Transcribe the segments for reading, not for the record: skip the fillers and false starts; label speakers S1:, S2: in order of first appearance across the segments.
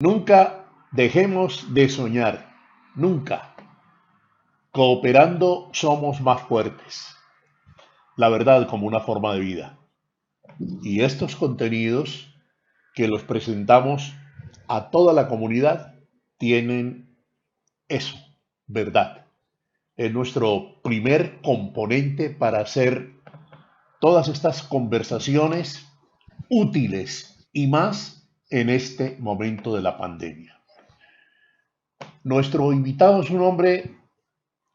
S1: Nunca dejemos de soñar, nunca. Cooperando somos más fuertes. La verdad como una forma de vida. Y estos contenidos que los presentamos a toda la comunidad tienen eso, verdad. Es nuestro primer componente para hacer todas estas conversaciones útiles y más en este momento de la pandemia. Nuestro invitado es un hombre,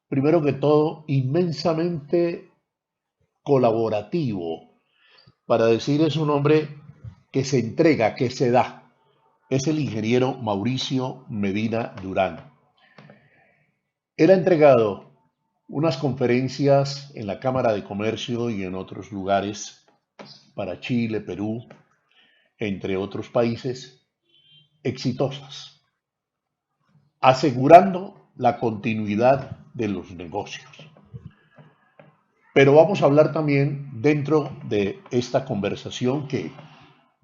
S1: primero que todo, inmensamente colaborativo. Para decir, es un hombre que se entrega, que se da. Es el ingeniero Mauricio Medina Durán. Él ha entregado unas conferencias en la Cámara de Comercio y en otros lugares para Chile, Perú, entre otros países, exitosas, asegurando la continuidad de los negocios. Pero vamos a hablar también dentro de esta conversación que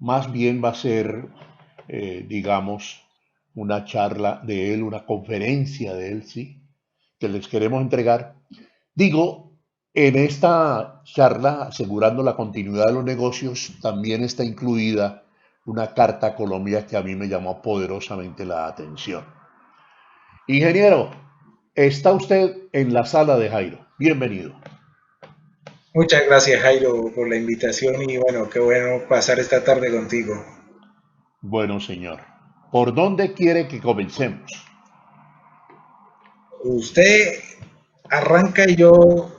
S1: más bien va a ser, digamos, una charla de él, una conferencia de él, sí, que les queremos entregar. Digo, en esta charla, asegurando la continuidad de los negocios, también está incluida una carta a Colombia que a mí me llamó poderosamente la atención. Ingeniero, está usted en la sala de Jairo. Bienvenido.
S2: Muchas gracias, Jairo, por la invitación y bueno, qué bueno pasar esta tarde contigo.
S1: Bueno, señor, ¿por dónde quiere que comencemos?
S2: Usted arranca y yo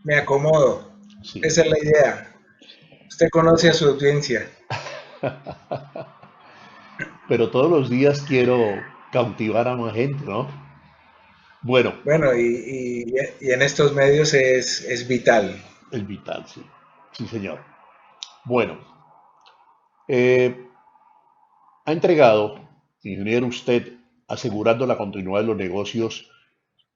S2: me acomodo.
S1: Sí.
S2: Esa es la idea. Usted conoce a su audiencia.
S1: Pero todos los días quiero cautivar a más gente, ¿no? Bueno,
S2: Bueno, y en estos medios es vital.
S1: el vital, sí. Sí, señor. Bueno, eh, ha entregado, ingeniero, usted asegurando la continuidad de los negocios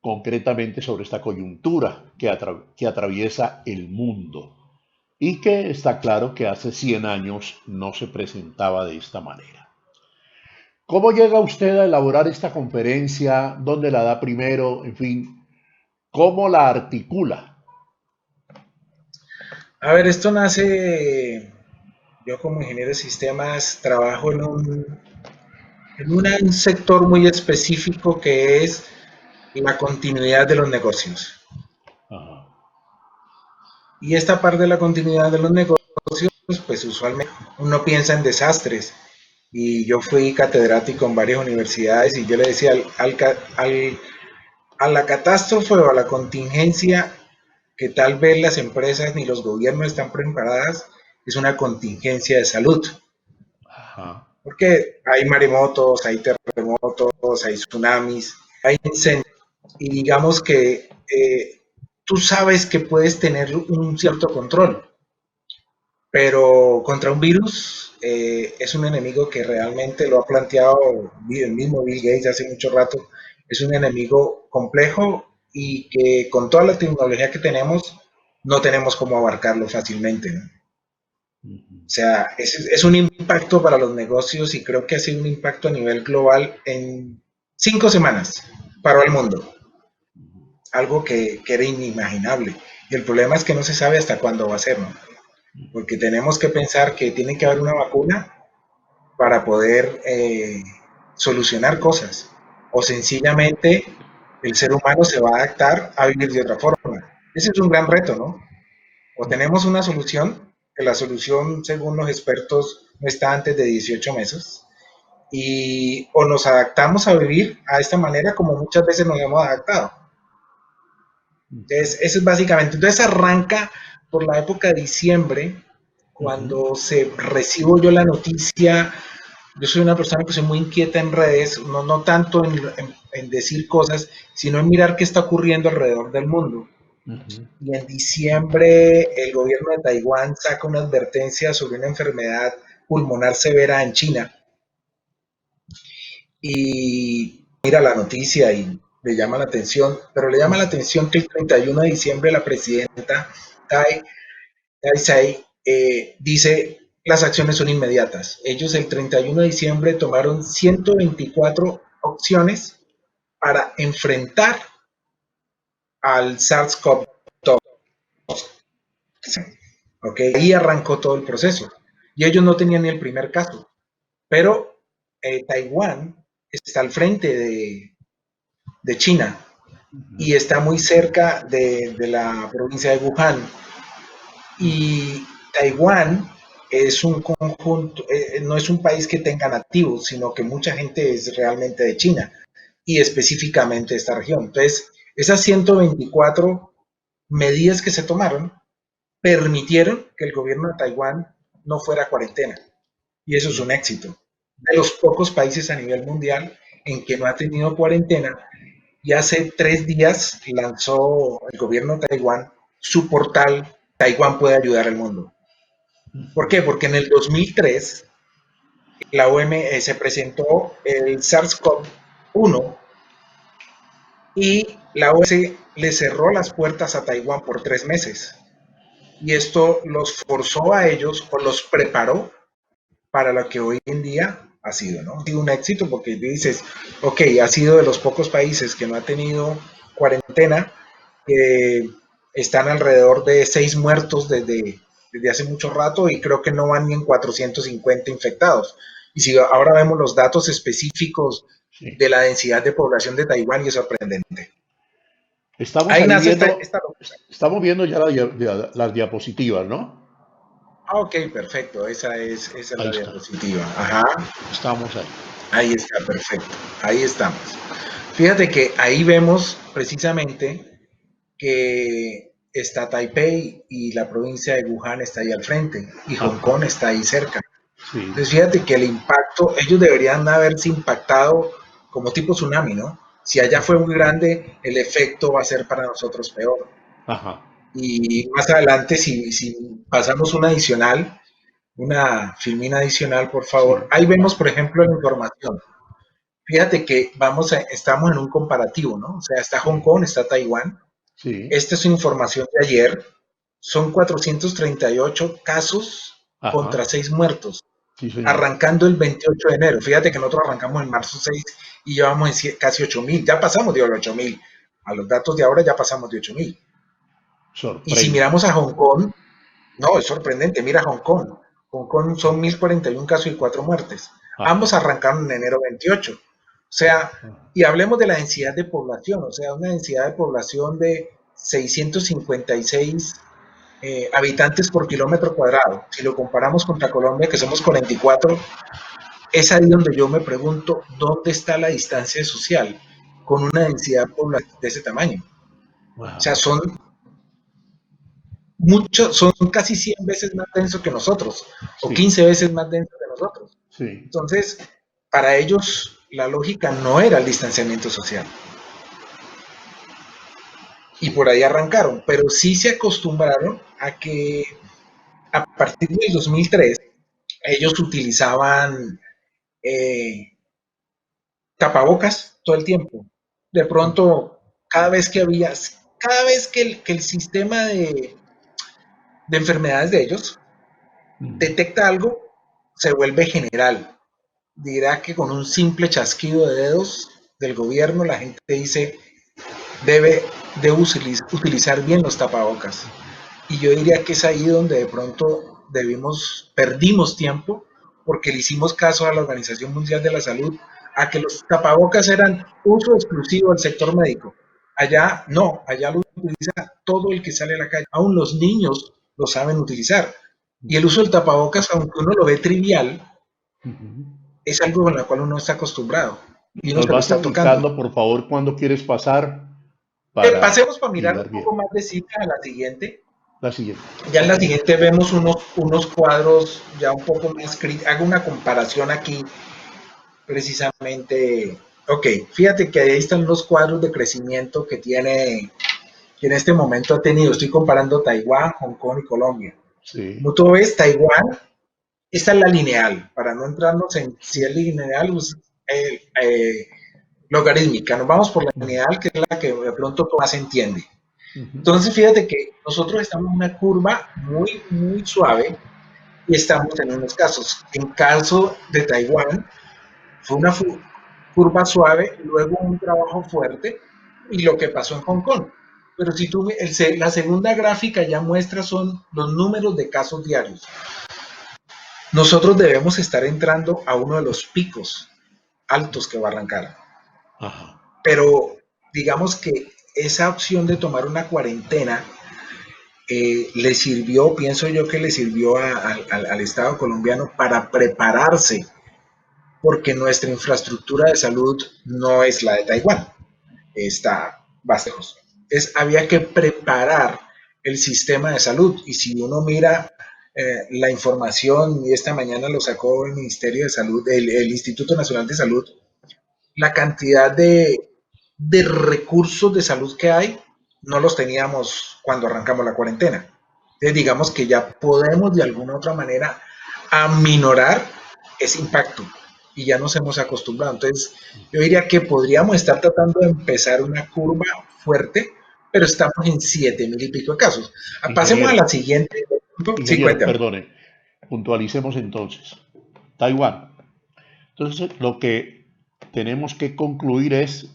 S1: concretamente sobre esta coyuntura que atraviesa el mundo y que está claro que hace 100 años no se presentaba de esta manera. ¿Cómo llega usted a elaborar esta conferencia? ¿Dónde la da primero? En fin, ¿cómo la articula?
S2: A ver, esto nace, yo como ingeniero de sistemas trabajo un sector muy específico que es la continuidad de los negocios.
S1: Ajá.
S2: Y esta parte de la continuidad de los negocios, pues usualmente uno piensa en desastres. Y yo fui catedrático en varias universidades y yo le decía a la catástrofe o a la contingencia que tal vez las empresas ni los gobiernos están preparadas, es una contingencia de salud.
S1: Ajá.
S2: Porque hay maremotos, hay terremotos, hay tsunamis, hay incendios. Y digamos que tú sabes que puedes tener un cierto control, pero contra un virus es un enemigo que realmente lo ha planteado el mismo Bill Gates hace mucho rato. Es un enemigo complejo y que con toda la tecnología que tenemos no tenemos cómo abarcarlo fácilmente, ¿no? O sea, es un impacto para los negocios y creo que ha sido un impacto a nivel global en 5 semanas. Paró el mundo, algo que era inimaginable. Y el problema es que no se sabe hasta cuándo va a ser, ¿no? Porque tenemos que pensar que tiene que haber una vacuna para poder solucionar cosas. O sencillamente el ser humano se va a adaptar a vivir de otra forma. Ese es un gran reto, ¿no? O tenemos una solución, que la solución, según los expertos, no está antes de 18 meses, y o nos adaptamos a vivir a esta manera como muchas veces nos hemos adaptado. Entonces, eso es básicamente. Entonces arranca por la época de diciembre,
S1: Ujú.
S2: cuando recibo yo la noticia. Yo soy una persona que soy muy inquieta en redes, no tanto en decir cosas, sino en mirar qué está ocurriendo alrededor del mundo.
S1: Ujú.
S2: Y en diciembre el gobierno de Taiwán saca una advertencia sobre una enfermedad pulmonar severa en China y mira la noticia y le llama la atención, pero le llama la atención que el 31 de diciembre la presidenta Tai Tsai dice las acciones son inmediatas. Ellos el 31 de diciembre tomaron 124 opciones para enfrentar al SARS-CoV-2. ¿Okay? Ahí arrancó todo el proceso. Y ellos no tenían ni el primer caso. Pero Taiwán está al frente de China y está muy cerca de la provincia de Wuhan. Y Taiwán es un conjunto, no es un país que tenga nativos, sino que mucha gente es realmente de China y específicamente de esta región. Entonces, esas 124 medidas que se tomaron permitieron que el gobierno de Taiwán no fuera a cuarentena. Y eso es un éxito. De los pocos países a nivel mundial en que no ha tenido cuarentena, y hace 3 días lanzó el gobierno de Taiwán su portal Taiwán puede ayudar al mundo. ¿Por qué? Porque en el 2003 la OMS se presentó el SARS-CoV-1 y la OMS le cerró las puertas a Taiwán por 3 meses. Y esto los forzó a ellos o los preparó para lo que hoy en día ha sido, ¿no? Ha sido un éxito porque dices, ok, ha sido de los pocos países que no ha tenido cuarentena, están alrededor de 6 muertos desde hace mucho rato y creo que no van ni en 450 infectados. Y si ahora vemos los datos específicos de la densidad de población de Taiwán, y es sorprendente.
S1: Estamos ahí viendo, estamos viendo ya las diapositivas, ¿no?
S2: Ah, ok, perfecto. Esa es la diapositiva. Ajá.
S1: Estamos ahí.
S2: Ahí está, perfecto. Ahí estamos. Fíjate que ahí vemos precisamente que está Taipei y la provincia de Wuhan está ahí al frente y Hong Kong está ahí cerca. Sí. Entonces fíjate que el impacto, ellos deberían haberse impactado como tipo tsunami, ¿no? Si allá fue muy grande, el efecto va a ser para nosotros peor. Ajá. Y más adelante, si pasamos una adicional, una filmina adicional, por favor. Sí. Ahí vemos, por ejemplo, la información. Fíjate que estamos en un comparativo, ¿no? O sea, está Hong Kong, está Taiwán. Sí. Esta es información de ayer. Son 438 casos. Ajá. Contra 6 muertos. Sí, arrancando el 28 de enero. Fíjate que nosotros arrancamos en marzo 6 y llevamos casi 8,000. Ya pasamos de 8,000. A los datos de ahora ya pasamos de 8,000. Y si miramos a Hong Kong, no, es sorprendente. Mira Hong Kong. Hong Kong son 1,041 casos y 4 muertes. Ajá. Ambos arrancaron en enero 28. O sea, y hablemos de la densidad de población. O sea, una densidad de población de 656 habitantes por kilómetro cuadrado. Si lo comparamos contra Colombia, que somos 44, es ahí donde yo me pregunto, ¿dónde está la distancia social con una densidad poblacional de ese tamaño? Wow. O sea, son casi 100 veces más densos que nosotros, sí. O 15 veces más densos que nosotros. Sí. Entonces, para ellos, la lógica no era el distanciamiento social. Y por ahí arrancaron, pero sí se acostumbraron a que a partir del 2003 ellos utilizaban tapabocas todo el tiempo. De pronto, cada vez que el sistema de enfermedades de ellos detecta algo, se vuelve general. Dirá que con un simple chasquido de dedos del gobierno, la gente dice, debe utilizar bien los tapabocas. Y yo diría que es ahí donde de pronto perdimos tiempo, porque le hicimos caso a la Organización Mundial de la Salud, a que los tapabocas eran uso exclusivo del sector médico. Allá no, allá lo utiliza todo el que sale a la calle. Aún los niños lo saben utilizar. Y el uso del tapabocas, aunque uno lo ve trivial, es algo con lo cual uno está acostumbrado. Y uno
S1: nos vas indicando, por favor, cuando quieres pasar.
S2: Pasemos para mirar un poco más de cerca a la siguiente.
S1: La siguiente.
S2: Ya en la siguiente vemos unos cuadros ya un poco más críticos. Hago una comparación aquí, precisamente. Ok, fíjate que ahí están los cuadros de crecimiento que en este momento ha tenido. Estoy comparando Taiwán, Hong Kong y Colombia. Sí. Como tú ves, Taiwán, esta es la lineal, para no entrarnos en si es lineal o logarítmica. Nos vamos por la lineal, que es la que de pronto más se entiende. Entonces, fíjate que nosotros estamos en una curva muy, muy suave y estamos en unos casos. En caso de Taiwán, fue una curva suave, luego un trabajo fuerte y lo que pasó en Hong Kong. Pero si tú, la segunda gráfica ya muestra son los números de casos diarios. Nosotros debemos estar entrando a uno de los picos altos que va a arrancar.
S1: Ajá.
S2: Pero digamos que esa opción de tomar una cuarentena le sirvió, pienso yo que le sirvió al Estado colombiano para prepararse, porque nuestra infraestructura de salud no es la de Taiwán, está bastante lejos. Entonces había que preparar el sistema de salud, y si uno mira la información, y esta mañana lo sacó el Ministerio de Salud, el Instituto Nacional de Salud, la cantidad de recursos de salud que hay, no los teníamos cuando arrancamos la cuarentena. Entonces, digamos que ya podemos de alguna otra manera aminorar ese impacto y ya nos hemos acostumbrado. Entonces, yo diría que podríamos estar tratando de empezar una curva fuerte, pero estamos en 7,000 y pico de casos. Pasemos a
S1: Ingeniero,
S2: la siguiente. Sí,
S1: ingeniero,
S2: cuéntame.
S1: perdone, puntualicemos entonces. Taiwán. Entonces, lo que tenemos que concluir es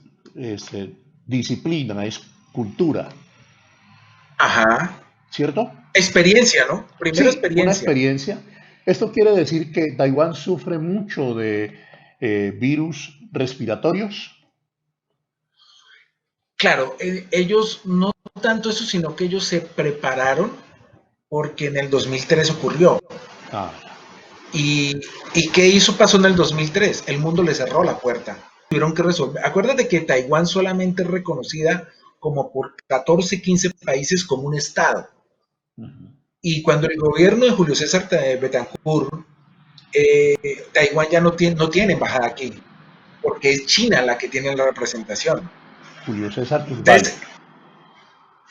S1: disciplina, es cultura,
S2: Ajá.
S1: ¿cierto?
S2: Experiencia, ¿no? Primero
S1: Sí, una
S2: experiencia.
S1: experiencia. Esto quiere decir que Taiwán sufre mucho de virus respiratorios.
S2: Claro, ellos no tanto eso, sino que ellos se prepararon porque en el 2003 ocurrió.
S1: Ah, ya.
S2: ¿Y, y qué hizo pasó en el 2003? El mundo le cerró la puerta. Tuvieron que resolver. Acuérdate que Taiwán solamente es reconocida como por 14, 15 países como un estado.
S1: Ujú.
S2: Y cuando el gobierno de Julio César Betancourt, Taiwán ya no tiene embajada aquí, porque es China la que tiene la representación.
S1: Julio César Turbay.
S2: Entonces,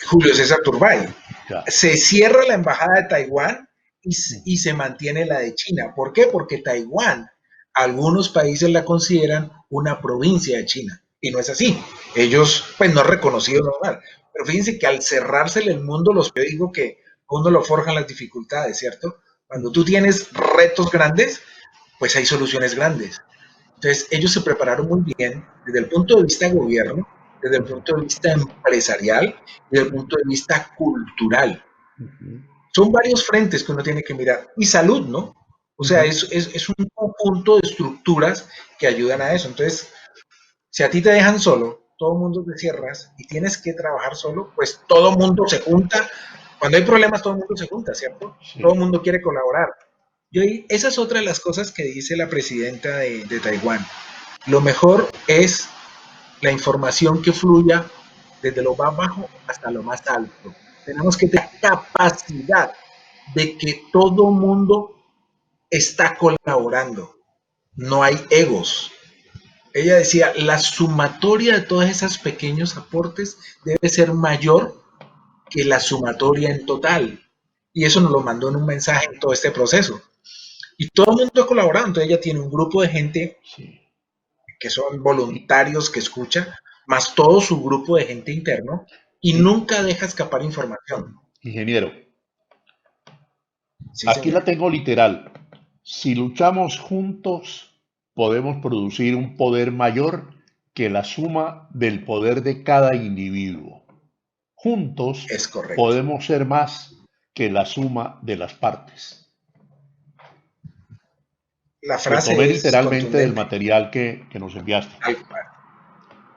S2: Julio César Turbay.
S1: Ya.
S2: Se cierra la embajada de Taiwán y
S1: Ujú.
S2: se mantiene la de China. ¿Por qué? Porque Taiwán, algunos países la consideran una provincia de China. Y no es así. Ellos, pues, no han reconocido normal. Pero fíjense que al cerrársele el mundo, yo digo que uno lo forjan las dificultades, ¿cierto? Cuando tú tienes retos grandes, pues hay soluciones grandes. Entonces, ellos se prepararon muy bien desde el punto de vista gobierno, desde el
S1: Ujú.
S2: punto de vista empresarial y desde el punto de vista cultural.
S1: Ujú.
S2: Son varios frentes que uno tiene que mirar. Y salud, ¿no? O sea,
S1: Ujú.
S2: es un conjunto de estructuras que ayudan a eso. Entonces, si a ti te dejan solo, todo el mundo te cierras y tienes que trabajar solo, pues todo el mundo se junta. Cuando hay problemas, todo el mundo se junta, ¿cierto? Todo el
S1: Sí.
S2: mundo quiere colaborar. Esa es otra de las cosas que dice la presidenta de Taiwán. Lo mejor es la información que fluya desde lo más bajo hasta lo más alto. Tenemos que tener capacidad de que todo mundo está colaborando. No hay egos. Ella decía, la sumatoria de todos esos pequeños aportes debe ser mayor que la sumatoria en total. Y eso nos lo mandó en un mensaje en todo este proceso. Y todo el mundo ha colaborado. Entonces ella tiene un grupo de gente
S1: Sí.
S2: que son
S1: I-
S2: voluntarios que escucha, más todo su grupo de gente interno, y
S1: i-
S2: nunca deja escapar información.
S1: Ingeniero,
S2: Sí,
S1: aquí la
S2: señor.
S1: tengo literal. Si luchamos juntos, podemos producir un poder mayor que la suma del poder de cada individuo. Juntos
S2: Es correcto.
S1: podemos ser más que la suma de las partes.
S2: La
S1: Lo tomé
S2: frase es
S1: literalmente del
S2: contundente.
S1: material que nos enviaste.
S2: Tal cual.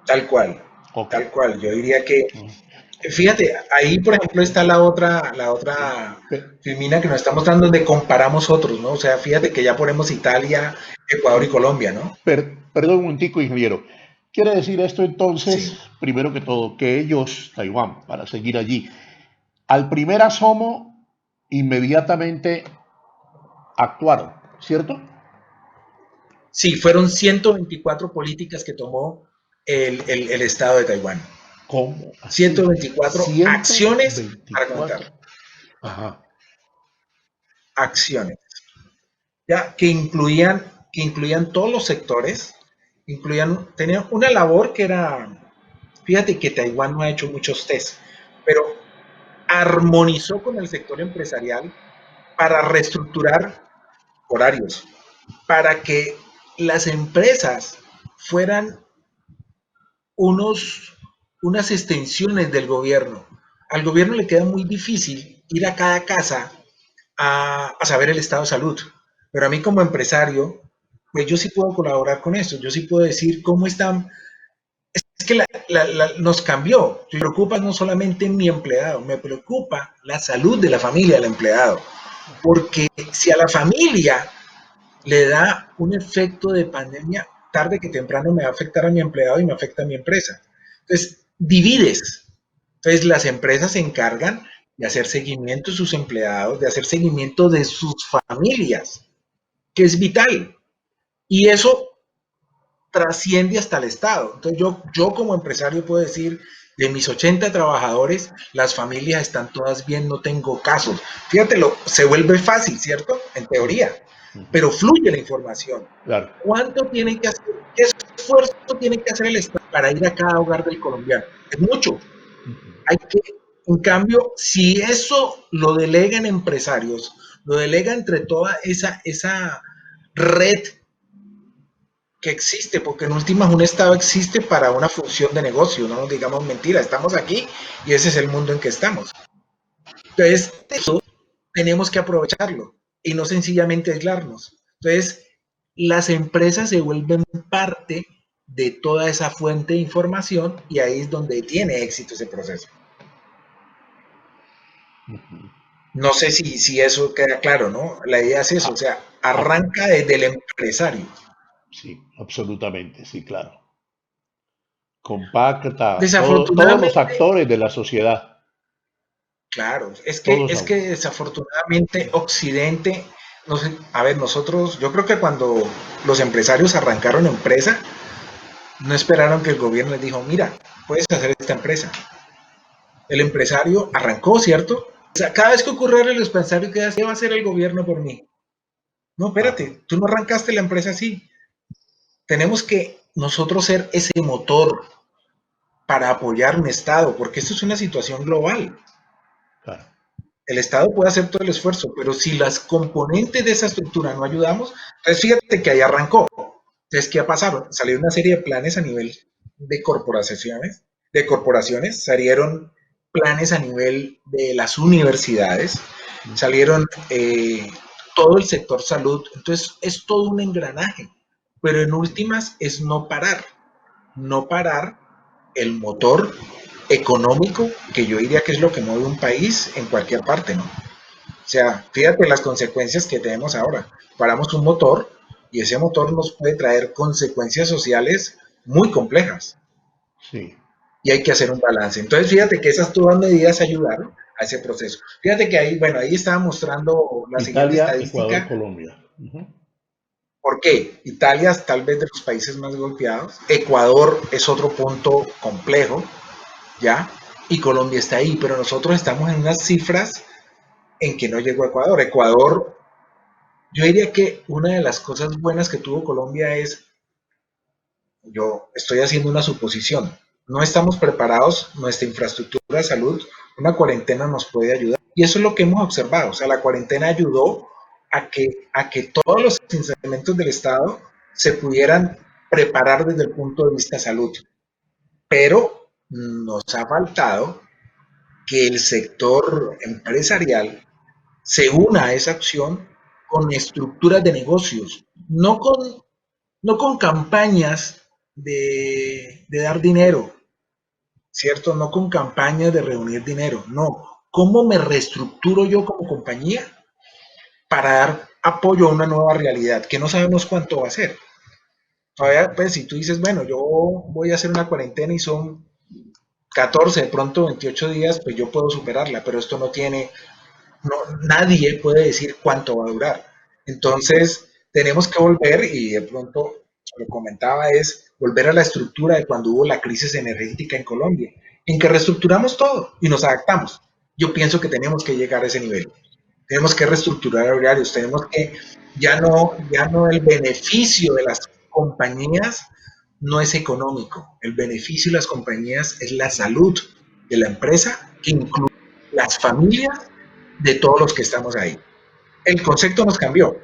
S2: Tal cual.
S1: Ok.
S2: Tal cual. Yo diría que,
S1: Mm.
S2: fíjate, ahí por ejemplo está
S1: Sí.
S2: la otra filmina que nos está mostrando donde comparamos otros, ¿no? O sea, fíjate que ya ponemos Italia, Ecuador y Colombia, ¿no?
S1: Perdón un momentico, ingeniero. ¿Quiere decir esto entonces,
S2: Sí.
S1: primero que todo, que ellos, Taiwán, para seguir allí, al primer asomo, inmediatamente actuaron, ¿cierto?
S2: Sí, fueron 124 políticas que tomó el Estado de Taiwán.
S1: ¿Cómo
S2: ciento
S1: así?
S2: veinticuatro
S1: Ciento
S2: acciones para comentar.
S1: veinticuatro. Ajá.
S2: Acciones. Ya que incluían todos los sectores, tenían una labor que era, fíjate que Taiwán no ha hecho muchos test, pero armonizó con el sector empresarial para reestructurar horarios, para que las empresas fueran unas extensiones del gobierno. Al gobierno le queda muy difícil ir a cada casa a saber el estado de salud, pero a mí como empresario, pues yo sí puedo colaborar con eso, yo sí puedo decir cómo están. Es que nos cambió. Me preocupa no solamente mi empleado, me preocupa la salud de la familia del empleado. Porque si a la familia le da un efecto de pandemia, tarde que temprano me va a afectar a mi empleado y me afecta a mi empresa. Entonces, divides. Entonces, las empresas se encargan de hacer seguimiento de sus empleados, de hacer seguimiento de sus familias, que es vital. Y eso trasciende hasta el Estado. Entonces yo como empresario puedo decir, de mis 80 trabajadores, las familias están todas bien, no tengo casos. Fíjatelo, se vuelve fácil, ¿cierto? En teoría, pero fluye la información.
S1: Claro.
S2: ¿Cuánto tienen que hacer? ¿Qué esfuerzo tiene que hacer el Estado para ir a cada hogar del colombiano? Es mucho. Hay que, en cambio, si eso lo delegan empresarios, lo delega entre toda esa red que existe, porque en últimas un Estado existe para una función de negocio, no nos digamos mentira, estamos aquí y ese es el mundo en que estamos. Entonces, eso tenemos que aprovecharlo y no sencillamente aislarnos. Entonces, las empresas se vuelven parte de toda esa fuente de información y ahí es donde tiene éxito ese proceso. No sé si eso queda claro, ¿no? La idea es eso, o sea, arranca desde el empresario.
S1: Sí, absolutamente, sí, claro. Compacta todos los
S2: Desafortunadamente,
S1: actores de la sociedad,
S2: claro,
S1: todos
S2: es
S1: aún.
S2: que desafortunadamente Occidente, no sé, a ver, nosotros, yo creo que cuando los empresarios arrancaron empresa, no esperaron que el gobierno les dijo, mira, puedes hacer esta empresa. El empresario arrancó, ¿cierto? O sea, cada vez que ocurre el empresario, ¿qué va a hacer el gobierno por mí? No,
S1: Ajá,
S2: espérate, tú no arrancaste la empresa así. Tenemos que nosotros ser ese motor para apoyar un Estado, porque esto es una situación global.
S1: claro.
S2: El Estado puede hacer todo el esfuerzo, pero si las componentes de esa estructura no ayudamos, entonces fíjate que ahí arrancó. Entonces, ¿qué ha pasado? Salieron una serie de planes a nivel de corporaciones, salieron planes a nivel de las universidades, salieron todo el sector salud, entonces es todo un engranaje, pero en últimas es no parar el motor económico, que yo diría que es lo que mueve un país en cualquier parte, ¿no? O sea, fíjate las consecuencias que tenemos ahora. Paramos un motor y ese motor nos puede traer consecuencias sociales muy complejas
S1: Sí.
S2: y hay que hacer un balance. Entonces, fíjate que esas todas medidas ayudaron a ese proceso. Fíjate que ahí, bueno, ahí estaba mostrando la siguiente
S1: Italia, Ecuador,
S2: estadística.
S1: Colombia. Ujú.
S2: ¿Por qué? Italia es tal vez de los países más golpeados. Ecuador es otro punto complejo, ¿ya? Y Colombia está ahí, pero nosotros estamos en unas cifras en que no llegó a Ecuador. Ecuador, yo diría que una de las cosas buenas que tuvo Colombia es, yo estoy haciendo una suposición, no estamos preparados, nuestra infraestructura de salud, una cuarentena nos puede ayudar. Y eso es lo que hemos observado, o sea, la cuarentena ayudó a que todos los instrumentos del Estado se pudieran preparar desde el punto de vista salud. Pero nos ha faltado que el sector empresarial se una a esa acción con estructuras de negocios, no con campañas de dar dinero, ¿cierto? No con campañas de reunir dinero, no. ¿Cómo me reestructuro yo como compañía para dar apoyo a una nueva realidad que no sabemos cuánto va a ser? Todavía, pues, si tú dices, bueno, yo voy a hacer una cuarentena y son 14, de pronto 28 días, pues yo puedo superarla, pero esto no tiene, no, nadie puede decir cuánto va a durar. Entonces, tenemos que volver, y de pronto lo comentaba, es volver a la estructura de cuando hubo la crisis energética en Colombia, en que reestructuramos todo y nos adaptamos. Yo pienso que tenemos que llegar a ese nivel. Tenemos que reestructurar horarios, tenemos que, ya no el beneficio de las compañías no es económico, el beneficio de las compañías es la salud de la empresa, que incluye las familias de todos los que estamos ahí. El concepto nos cambió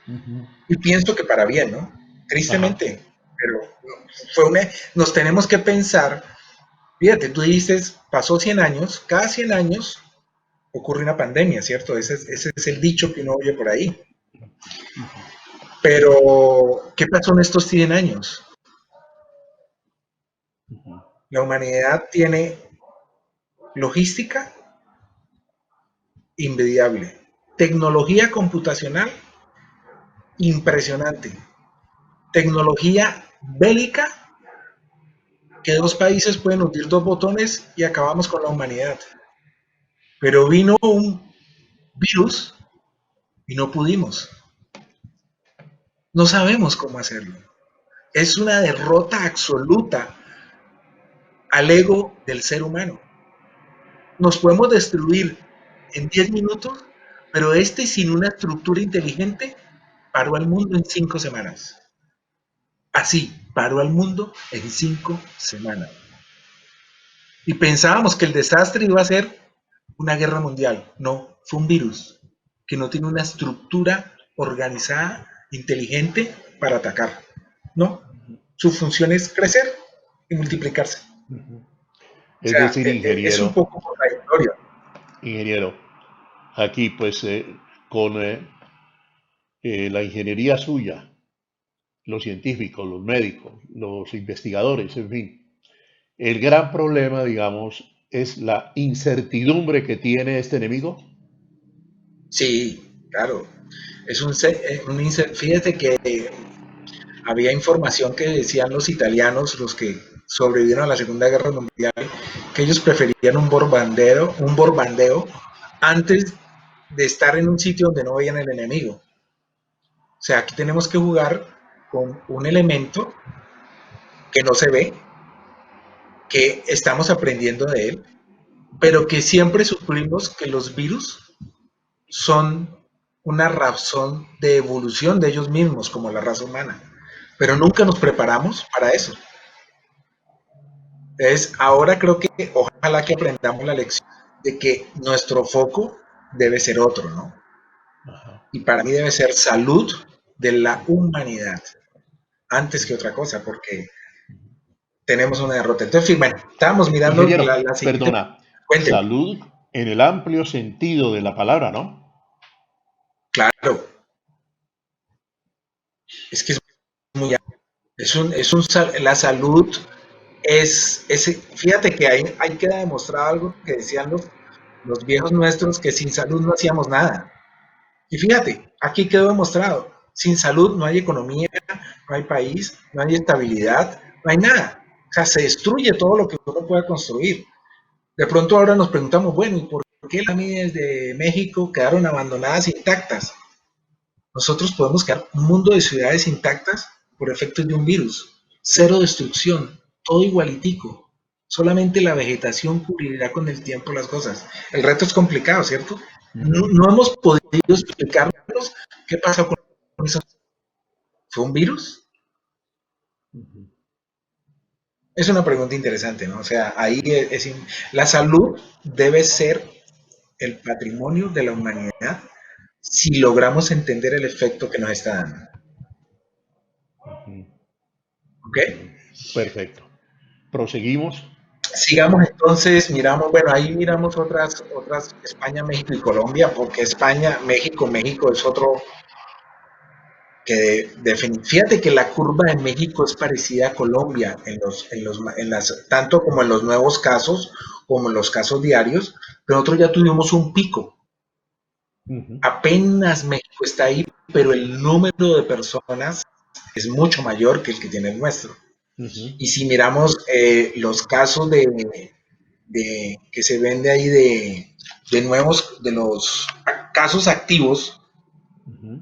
S1: Ujú.
S2: y pienso que para bien, ¿no?
S1: Ajá.
S2: Tristemente, pero nos tenemos que pensar, fíjate, tú dices, pasó 100 años, cada 100 años ocurre una pandemia, ¿cierto? Ese es el dicho que uno oye por ahí.
S1: Ujú.
S2: Pero, ¿qué pasó en estos 100 años?
S1: Ujú.
S2: La humanidad tiene logística invidiable, tecnología computacional impresionante, tecnología bélica que dos países pueden hundir dos botones y acabamos con la humanidad. Pero vino un virus y no pudimos. No sabemos cómo hacerlo. Es una derrota absoluta al ego del ser humano. Nos podemos destruir en 10 minutos, pero este sin una estructura inteligente paró al mundo en 5 semanas. Así, paró al mundo en 5 semanas. Y pensábamos que el desastre iba a ser una guerra mundial. No, fue un virus que no tiene una estructura organizada, inteligente para atacar. No, su función es crecer y multiplicarse.
S1: Ujú.
S2: O
S1: Es
S2: sea,
S1: decir,
S2: es un
S1: ingeniero,
S2: poco contradictorio.
S1: ingeniero, aquí pues con la ingeniería suya, los científicos, los médicos, los investigadores, en fin, el gran problema, digamos, es la incertidumbre que tiene este enemigo.
S2: Sí, claro. Es fíjate que había información que decían los italianos, los que sobrevivieron a la Segunda Guerra Mundial, que ellos preferían un bombardeo antes de estar en un sitio donde no veían el enemigo. O sea, aquí tenemos que jugar con un elemento que no se ve, que estamos aprendiendo de él, pero que siempre supimos que los virus son una razón de evolución de ellos mismos, como la raza humana. Pero nunca nos preparamos para eso. Entonces, ahora creo que ojalá que aprendamos la lección de que nuestro foco debe ser otro, ¿no?
S1: Ajá.
S2: Y para mí debe ser salud de la humanidad, antes que otra cosa, porque tenemos una derrota. Entonces, bueno, estábamos mirando
S1: Ingeniero,
S2: la siguiente.
S1: perdona,
S2: Cuénteme.
S1: salud en el amplio sentido de la palabra, ¿no?
S2: Claro, es que es muy... la salud fíjate que ahí queda demostrado algo que decían los viejos nuestros, que sin salud no hacíamos nada. Y fíjate, aquí quedó demostrado, sin salud no hay economía, no hay país, no hay estabilidad, no hay nada. O sea, se destruye todo lo que uno pueda construir. De pronto ahora nos preguntamos, bueno, ¿y por qué las pirámides de México quedaron abandonadas intactas? Nosotros podemos crear un mundo de ciudades intactas por efectos de un virus. Cero destrucción, todo igualitico. Solamente la vegetación cubrirá con el tiempo las cosas. El reto es complicado, ¿cierto? No,
S1: Ujú.
S2: no hemos podido explicarnos qué pasó con eso. ¿Fue un virus?
S1: Ujú.
S2: Es una pregunta interesante, ¿no? O sea, la salud debe ser el patrimonio de la humanidad si logramos entender el efecto que nos está dando.
S1: Ujú.
S2: ¿Ok?
S1: Ujú. Perfecto. Proseguimos.
S2: Sigamos entonces, miramos, bueno, ahí miramos otras, España, México y Colombia, porque España, México es otro fíjate que la curva de México es parecida a Colombia tanto como en los nuevos casos, como en los casos diarios, pero nosotros ya tuvimos un pico.
S1: Ujú.
S2: Apenas México está ahí, pero el número de personas es mucho mayor que el que tiene el nuestro.
S1: Ujú.
S2: Y si miramos los casos que se ven de ahí de los casos activos,
S1: Ujú.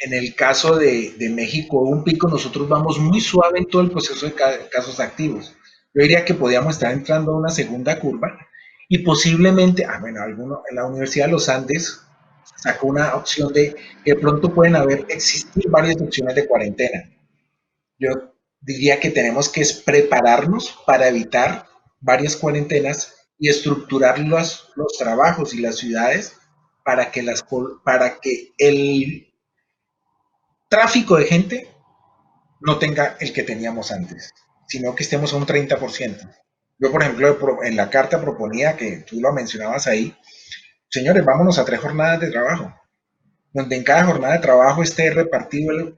S2: en el caso de México, un pico, nosotros vamos muy suave en todo el proceso de casos activos. Yo diría que podíamos estar entrando a una segunda curva y posiblemente, bueno, en la Universidad de los Andes sacó una opción de que pronto pueden existir varias opciones de cuarentena. Yo diría que tenemos que prepararnos para evitar varias cuarentenas y estructurar los trabajos y las ciudades. para que el tráfico de gente no tenga el que teníamos antes, sino que estemos a un 30%. Yo, por ejemplo, en la carta proponía, que tú lo mencionabas ahí, señores, vámonos a 3 jornadas de trabajo, donde en cada jornada de trabajo esté repartido,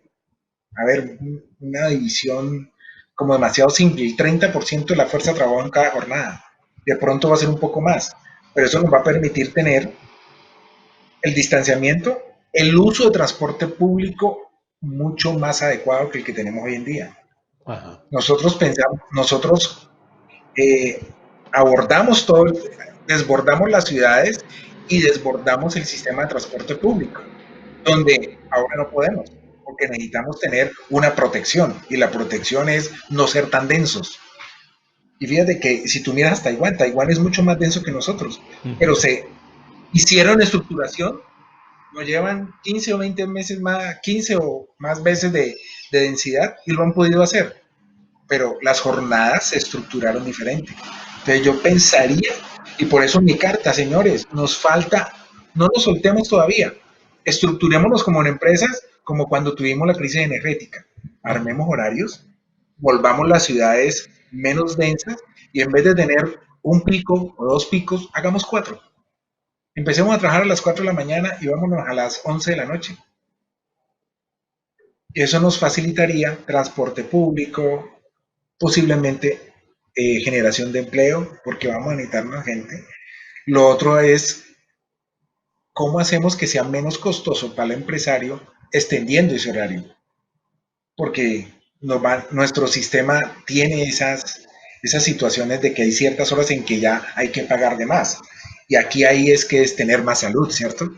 S2: a ver, una división como demasiado simple, el 30% de la fuerza de trabajo en cada jornada. De pronto va a ser un poco más, pero eso nos va a permitir tener el distanciamiento, el uso de transporte público mucho más adecuado que el que tenemos hoy en día.
S1: Ajá.
S2: Nosotros pensamos, nosotros eh, abordamos todo, desbordamos las ciudades y desbordamos el sistema de transporte público, donde ahora no podemos, porque necesitamos tener una protección, y la protección es no ser tan densos. Y fíjate que si tú miras Taiwán, Taiwán es mucho más denso que nosotros, pero
S1: Ujú.
S2: se hicieron estructuración, nos llevan 15 o 20 meses más, 15 o más veces de densidad, y lo han podido hacer, pero las jornadas se estructuraron diferente. Entonces yo pensaría, y por eso mi carta, señores, nos falta, no nos soltemos todavía, estructurémonos como en empresas, como cuando tuvimos la crisis energética,
S1: Ujú.
S2: armemos horarios, volvamos las ciudades menos densas, y en vez de tener un pico o 2 picos, hagamos 4. Empecemos a trabajar a las 4 de la mañana y vámonos a las 11 de la noche. Eso nos facilitaría transporte público, posiblemente generación de empleo, porque vamos a necesitar más gente. Lo otro es cómo hacemos que sea menos costoso para el empresario extendiendo ese horario, porque nuestro sistema tiene esas situaciones de que hay ciertas horas en que ya hay que pagar de más. Y aquí ahí es que es tener más salud, ¿cierto?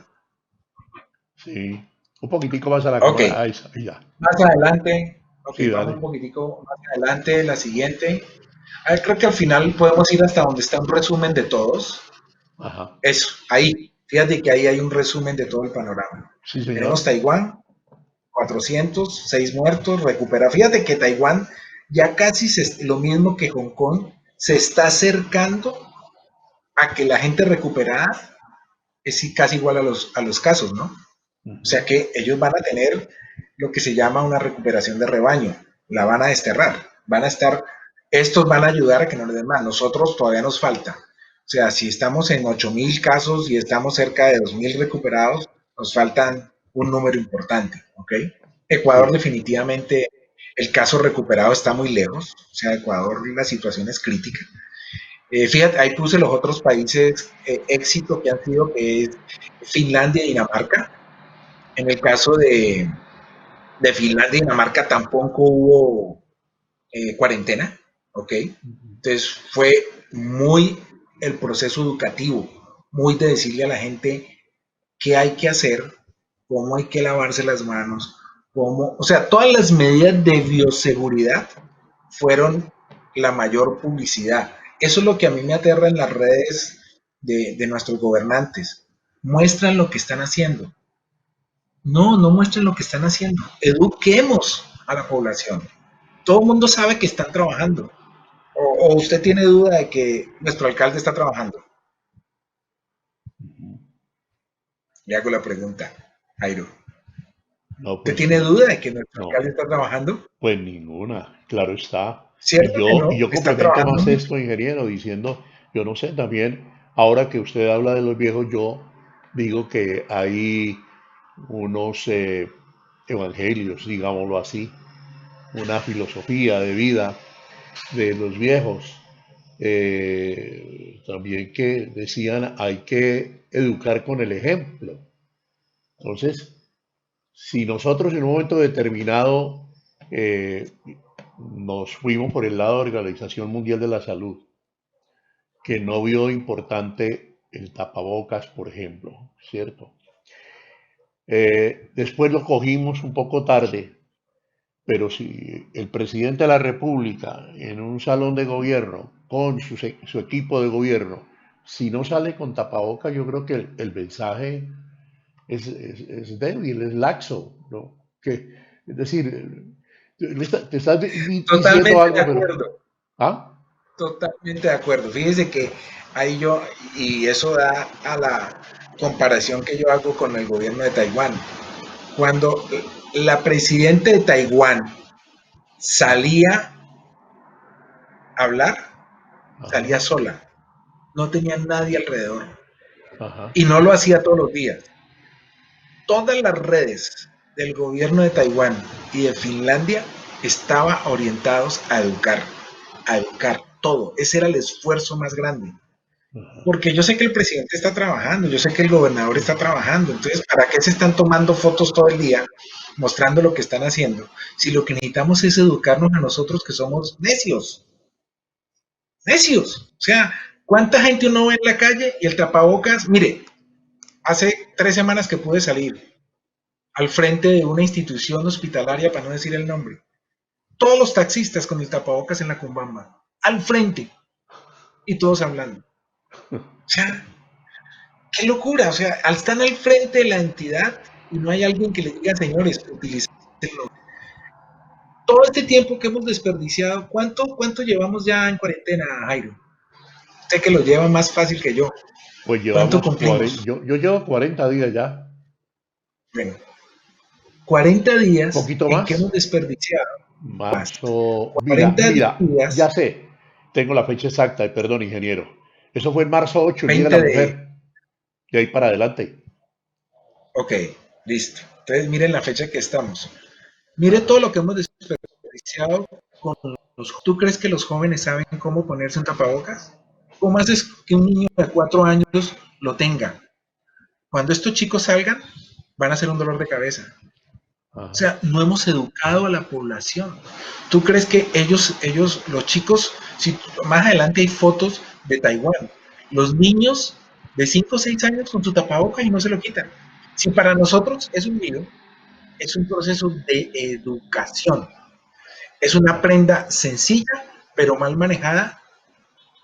S1: Sí. Un poquitico más a la
S2: Ok,
S1: cámara. Ahí ya.
S2: más adelante, ok,
S1: Sí,
S2: vamos un
S1: dale.
S2: poquitico más adelante, la siguiente. A ver, creo que al final podemos ir hasta donde está un resumen de todos.
S1: Ajá.
S2: Eso, ahí, fíjate que ahí hay un resumen de todo el panorama.
S1: Sí,
S2: Tenemos
S1: señor.
S2: Taiwán, 406 muertos, recupera. Fíjate que Taiwán ya casi lo mismo que Hong Kong, se está acercando a que la gente recuperada es casi igual a los casos, ¿no? O
S1: Ujú.
S2: sea que ellos van a tener lo que se llama una recuperación de rebaño, la van a desterrar, van a estar, estos van a ayudar a que no le den más, nosotros todavía nos falta. O sea, si estamos en 8.000 casos y estamos cerca de 2.000 recuperados, nos faltan un número importante, ¿ok? Ecuador
S1: Sí.
S2: definitivamente, el caso recuperado está muy lejos, o sea, Ecuador la situación es crítica. Fíjate, ahí puse los otros países éxito que han sido, que es Finlandia y Dinamarca. En el caso de Finlandia y Dinamarca tampoco hubo cuarentena, ¿ok?
S1: Ujú.
S2: Entonces fue muy el proceso educativo, muy de decirle a la gente qué hay que hacer, cómo hay que lavarse las manos, cómo, o sea, todas las medidas de bioseguridad fueron la mayor publicidad. Eso es lo que a mí me aterra en las redes de nuestros gobernantes. Muestran lo que están haciendo. No, no muestren lo que están haciendo. Eduquemos a la población. Todo el mundo sabe que están trabajando. O usted tiene duda de que nuestro alcalde está trabajando.
S1: Ujú.
S2: Le hago la pregunta, Jairo.
S1: No,
S2: ¿Usted
S1: pues
S2: tiene duda de que nuestro
S1: no.
S2: alcalde está trabajando?
S1: Pues ninguna, claro está.
S2: Cierto que
S1: Y
S2: no,
S1: yo
S2: está
S1: complemento
S2: trabajando
S1: más
S2: mucho.
S1: esto, ingeniero, diciendo, yo no sé, también, ahora que usted habla de los viejos, yo digo que hay unos evangelios, digámoslo así, una filosofía de vida de los viejos, también que decían hay que educar con el ejemplo. Entonces, si nosotros en un momento determinado eh, nos fuimos por el lado de la Organización Mundial de la Salud, que no vio importante el tapabocas, por ejemplo, ¿cierto? Después lo cogimos un poco tarde, pero si el presidente de la República en un salón de gobierno con su equipo de gobierno, si no sale con tapabocas, yo creo que el mensaje es débil, es laxo, ¿no? Que, es decir, te estás diciendo
S2: Totalmente de
S1: algo, pero...
S2: acuerdo.
S1: ¿Ah?
S2: Totalmente de acuerdo. Fíjese que ahí yo, y eso da comparación que yo hago con el gobierno de Taiwán. Cuando la presidenta de Taiwán salía a hablar, salía
S1: Ajá,
S2: sola, no tenía nadie alrededor
S1: ajá,
S2: y no lo hacía todos los días. Todas las redes del gobierno de Taiwán y de Finlandia estaban orientados a educar todo. Ese era el esfuerzo más grande.
S1: ajá.
S2: Porque yo sé que el presidente está trabajando, yo sé que el gobernador está trabajando. Entonces, ¿para qué se están tomando fotos todo el día mostrando lo que están haciendo? Si lo que necesitamos es educarnos a nosotros que somos necios, necios. O sea, ¿cuánta gente uno ve en la calle y el tapabocas? Mire, hace 3 semanas que pude salir al frente de una institución hospitalaria, para no decir el nombre. Todos los taxistas con el tapabocas en la cumbamba, al frente, y todos hablando. O sea, qué locura. O sea, están al frente de la entidad y no hay alguien que les diga, señores, utilicen todo este tiempo que hemos desperdiciado. ¿Cuánto llevamos ya en cuarentena, Jairo? Sé que lo lleva más fácil que yo.
S1: Pues
S2: ¿Cuánto
S1: llevamos 40,
S2: cumplimos?
S1: yo llevo 40 días ya,
S2: Bueno, 40 días
S1: poquito
S2: en que hemos
S1: más.
S2: desperdiciado más.
S1: Marzo, mira,
S2: 40
S1: ya
S2: días,
S1: sé, tengo la fecha exacta, perdón, ingeniero. Eso fue en marzo 8, el Día de la
S2: 20 de...
S1: Mujer, de ahí para adelante.
S2: Ok, listo. Entonces miren la fecha que estamos. Mire
S1: Ajá.
S2: todo lo que hemos desperdiciado con los... ¿Tú crees que los jóvenes saben cómo ponerse un tapabocas? ¿Cómo haces que un niño de 4 años lo tenga? Cuando estos chicos salgan, van a ser un dolor de cabeza. O
S1: Ajá.
S2: sea, no hemos educado a la población. ¿Tú crees que los chicos, si más adelante hay fotos de Taiwán, los niños de 5 o 6 años con su tapabocas y no se lo quitan? Si para nosotros es un lío, es un proceso de educación. Es una prenda sencilla, pero mal manejada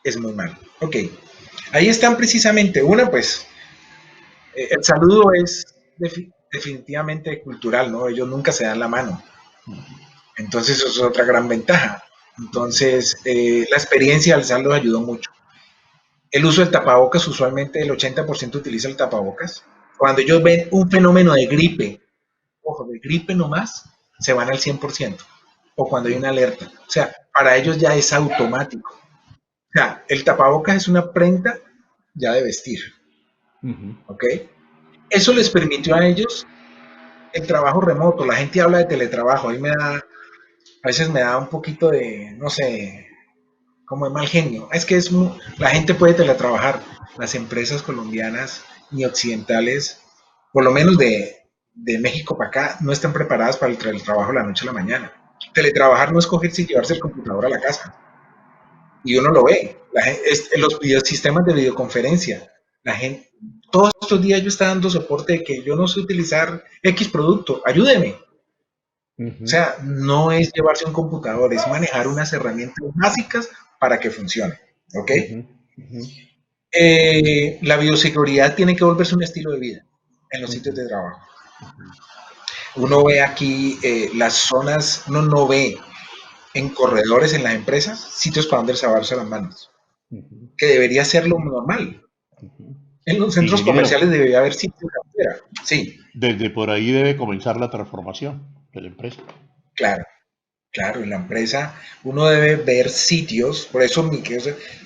S2: es muy mal. Ok, ahí están precisamente una, pues, el saludo es definitivamente cultural, ¿no? Ellos nunca se dan la mano. Entonces, eso es otra gran ventaja. Entonces, la experiencia al saludo ayudó mucho. El uso del tapabocas, usualmente el 80% utiliza el tapabocas. Cuando ellos ven un fenómeno de gripe, ojo, de gripe nomás, se van al 100%. O cuando hay una alerta. O sea, para ellos ya es automático. O sea, el tapabocas es una prenda ya de vestir.
S1: Ujú.
S2: ¿Ok? Eso les permitió a ellos el trabajo remoto. La gente habla de teletrabajo. A veces me da un poquito de, no sé, como de mal genio. Es que la gente puede teletrabajar. Las empresas colombianas ni occidentales, por lo menos de México para acá, no están preparadas para el teletrabajo de la noche a la mañana. Teletrabajar no es cogerse y llevarse el computador a la casa. Y uno lo ve. Los sistemas de videoconferencia, la gente, todos estos días yo estaba dando soporte de que yo no sé utilizar X producto, ayúdeme. O
S1: Ujú.
S2: sea, no es llevarse un computador, es manejar unas herramientas básicas para que funcione. ¿Ok?
S1: Ujú. Ujú.
S2: La bioseguridad tiene que volverse un estilo de vida en los sitios
S1: Ujú.
S2: de trabajo. Uno ve aquí las zonas, uno no ve en corredores en las empresas sitios para donde lavarse las manos,
S1: Ujú.
S2: que debería ser lo normal.
S1: Ujú.
S2: En los centros
S1: Ingeniero,
S2: comerciales debería haber sitios afuera. Sí,
S1: desde por ahí debe comenzar la transformación de la empresa.
S2: claro, claro. En la empresa uno debe ver sitios, por eso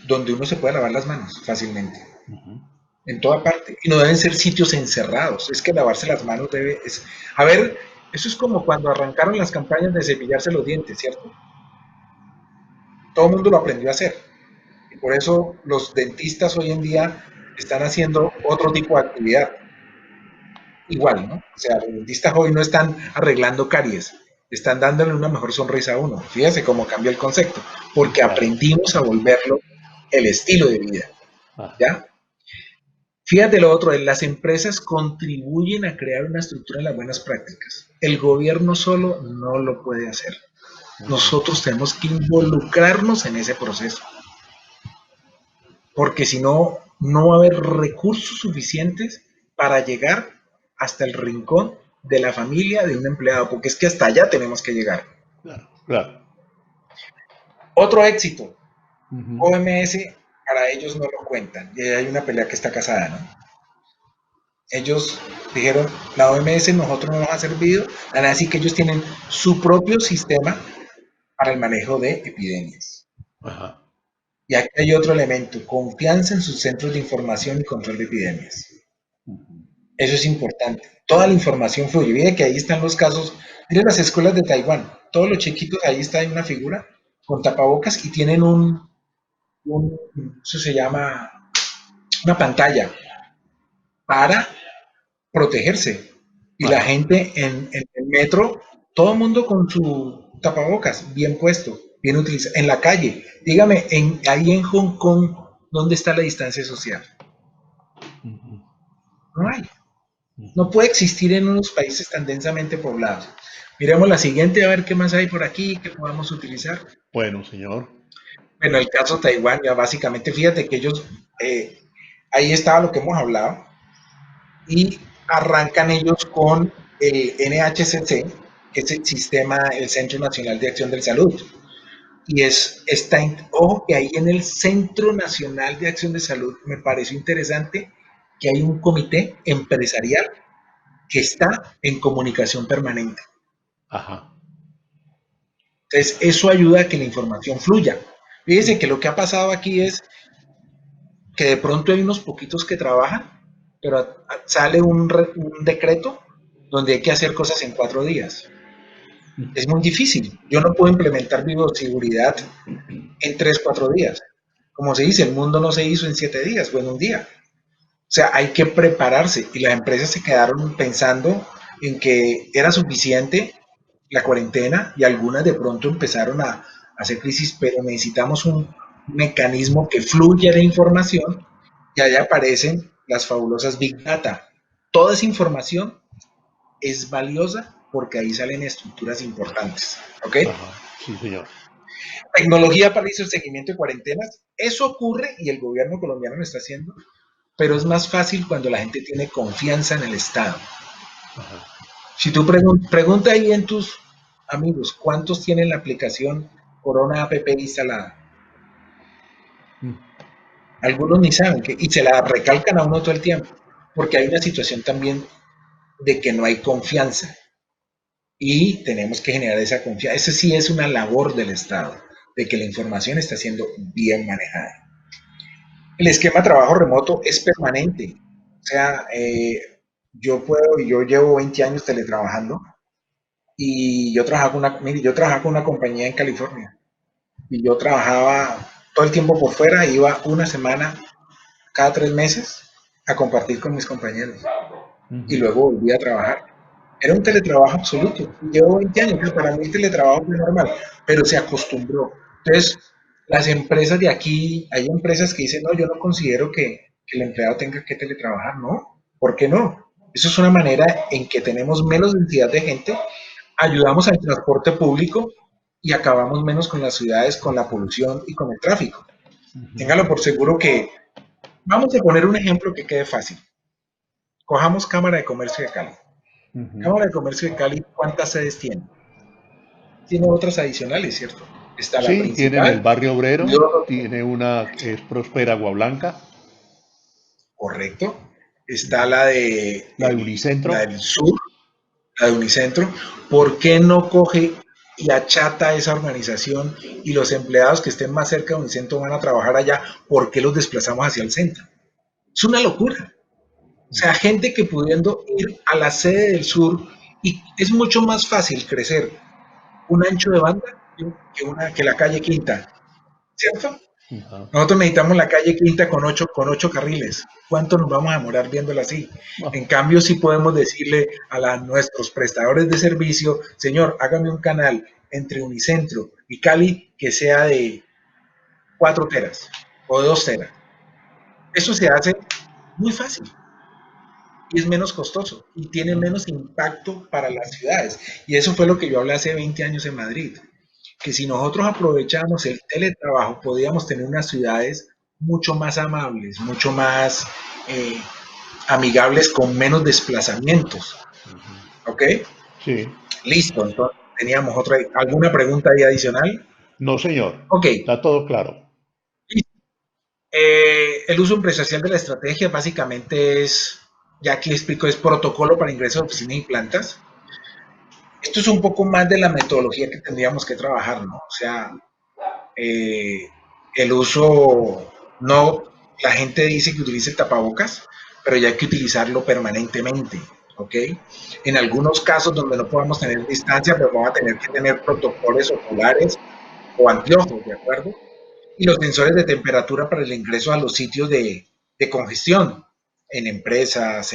S2: donde uno se pueda lavar las manos fácilmente.
S1: Ujú.
S2: En toda parte. Y no deben ser sitios encerrados. Es que lavarse las manos debe... A ver, eso es como cuando arrancaron las campañas de cepillarse los dientes, ¿cierto? Todo el mundo lo aprendió a hacer. Y por eso los dentistas hoy en día están haciendo otro tipo de actividad. Igual, ¿no? O sea, los dentistas hoy no están arreglando caries, están dándole una mejor sonrisa a uno. Fíjense cómo cambia el concepto, porque
S1: Claro.
S2: aprendimos a volverlo el estilo de vida,
S1: Ajá.
S2: ¿ya? Fíjate lo otro, las empresas contribuyen a crear una estructura de las buenas prácticas. El gobierno solo no lo puede hacer.
S1: Ujú.
S2: Nosotros tenemos que involucrarnos en ese proceso, porque si no, no va a haber recursos suficientes para llegar hasta el rincón de la familia de un empleado, porque es que hasta allá tenemos que llegar.
S1: Claro, claro.
S2: Otro éxito,
S1: Ujú.
S2: OMS, para ellos no lo cuentan, y hay una pelea que está casada, ¿no? Ellos dijeron, la OMS nosotros no nos ha servido, así que ellos tienen su propio sistema para el manejo de epidemias.
S1: Ajá.
S2: Y aquí hay otro elemento, confianza en sus centros de información y control de epidemias. Eso es importante. Toda la información fluye. Mire que ahí están los casos. Mire las escuelas de Taiwán. Todos los chiquitos, ahí está en una figura con tapabocas y tienen eso se llama una pantalla para protegerse. Y la
S1: Ajá.
S2: gente en el metro, todo el mundo con su tapabocas bien puesto, bien utilizado. En la calle, dígame, ahí en Hong Kong, ¿dónde está la distancia social?
S1: Ujú.
S2: No hay. No
S1: Ujú.
S2: puede existir en unos países tan densamente poblados. Miremos la siguiente a ver qué más hay por aquí que podamos utilizar.
S1: Bueno, señor.
S2: Bueno, el caso Taiwán, ya básicamente, fíjate que ellos, ahí estaba lo que hemos hablado, y arrancan ellos con el NHCC, que es el sistema, el Centro Nacional de Acción de Salud. Y ojo que ahí en el Centro Nacional de Acción de Salud me pareció interesante que hay un comité empresarial que está en comunicación permanente.
S1: Ajá.
S2: Entonces, eso ayuda a que la información fluya. Fíjense que lo que ha pasado aquí es que de pronto hay unos poquitos que trabajan, pero sale un decreto donde hay que hacer cosas en 4 días. Es muy difícil. Yo no puedo implementar bioseguridad en 3, 4 días. Como se dice, el mundo no se hizo en 7 días o en un día. O sea, hay que prepararse y las empresas se quedaron pensando en que era suficiente la cuarentena y algunas de pronto empezaron a hacer crisis, pero necesitamos un mecanismo que fluya de información y ahí aparecen las fabulosas Big Data. Toda esa información es valiosa porque ahí salen estructuras importantes. ¿Ok?
S1: Ajá. Sí, señor.
S2: Tecnología para el seguimiento de cuarentenas. Eso ocurre y el gobierno colombiano lo está haciendo, pero es más fácil cuando la gente tiene confianza en el Estado.
S1: Ajá.
S2: Si tú pregunta ahí en tus amigos, ¿cuántos tienen la aplicación Corona App instalada?
S1: Mm.
S2: Algunos ni saben y se la recalcan a uno todo el tiempo, porque hay una situación también de que no hay confianza y tenemos que generar esa confianza. Esa sí es una labor del Estado, de que la información está siendo bien manejada. El esquema de trabajo remoto es permanente. O sea, yo llevo 20 años teletrabajando y yo trabajaba con una compañía en California y yo trabajaba todo el tiempo por fuera, iba una semana cada 3 meses a compartir con mis compañeros y
S1: Ujú.
S2: luego volví a trabajar. Era un teletrabajo absoluto. Llevo 20 años, que para mí el teletrabajo fue normal, pero se acostumbró. Entonces, las empresas de aquí, hay empresas que dicen, no, yo no considero que el empleado tenga que teletrabajar, ¿no? ¿Por qué no? Eso es una manera en que tenemos menos densidad de gente, ayudamos al transporte público y acabamos menos con las ciudades, con la polución y con el tráfico.
S1: Ujú.
S2: Téngalo por seguro que, vamos a poner un ejemplo que quede fácil. Cojamos Cámara de Comercio de Cali.
S1: Ujú.
S2: Cámara de Comercio de Cali, ¿cuántas sedes tiene? Tiene otras adicionales, ¿cierto? Está la
S1: Sí, tienen el
S2: principal,
S1: barrio
S2: y
S1: obrero,
S2: luego,
S1: tiene una que es Próspera Agua Blanca,
S2: correcto, está la
S1: la de Unicentro.
S2: la del sur, la de Unicentro. ¿Por qué no coge y achata esa organización y los empleados que estén más cerca de Unicentro van a trabajar allá? ¿Por qué los desplazamos hacia el centro? Es una locura. O sea, gente que pudiendo ir a la sede del sur, y es mucho más fácil crecer un ancho de banda que la calle Quinta, ¿cierto?
S1: Ajá.
S2: Nosotros necesitamos la calle Quinta con ocho carriles. ¿Cuánto nos vamos a demorar viéndola así? En
S1: Ah,
S2: cambio, sí podemos decirle nuestros prestadores de servicio, señor, hágame un canal entre Unicentro y Cali que sea de 4 teras o de 2 teras. Eso se hace muy fácil y es menos costoso y tiene menos impacto para las ciudades. Y eso fue lo que yo hablé hace 20 años en Madrid, que si nosotros aprovechamos el teletrabajo, podíamos tener unas ciudades mucho más amables, mucho más eh, amigables, con menos desplazamientos. ¿Ok?
S1: sí.
S2: Listo. Entonces, teníamos alguna pregunta ahí adicional.
S1: No, señor.
S2: Ok.
S1: Está todo claro.
S2: El uso empresarial de la estrategia básicamente es Ya aquí le explico, es protocolo para ingreso a oficinas y plantas. Esto es un poco más de la metodología que tendríamos que trabajar, ¿no? O sea, eh, el uso, no, la gente dice que utilice el tapabocas, pero ya hay que utilizarlo permanentemente, ¿ok? En algunos casos donde no podamos tener distancia, pues vamos a tener que tener protectores oculares o anteojos, ¿de acuerdo? Y los sensores de temperatura para el ingreso a los sitios de congestión, en empresas,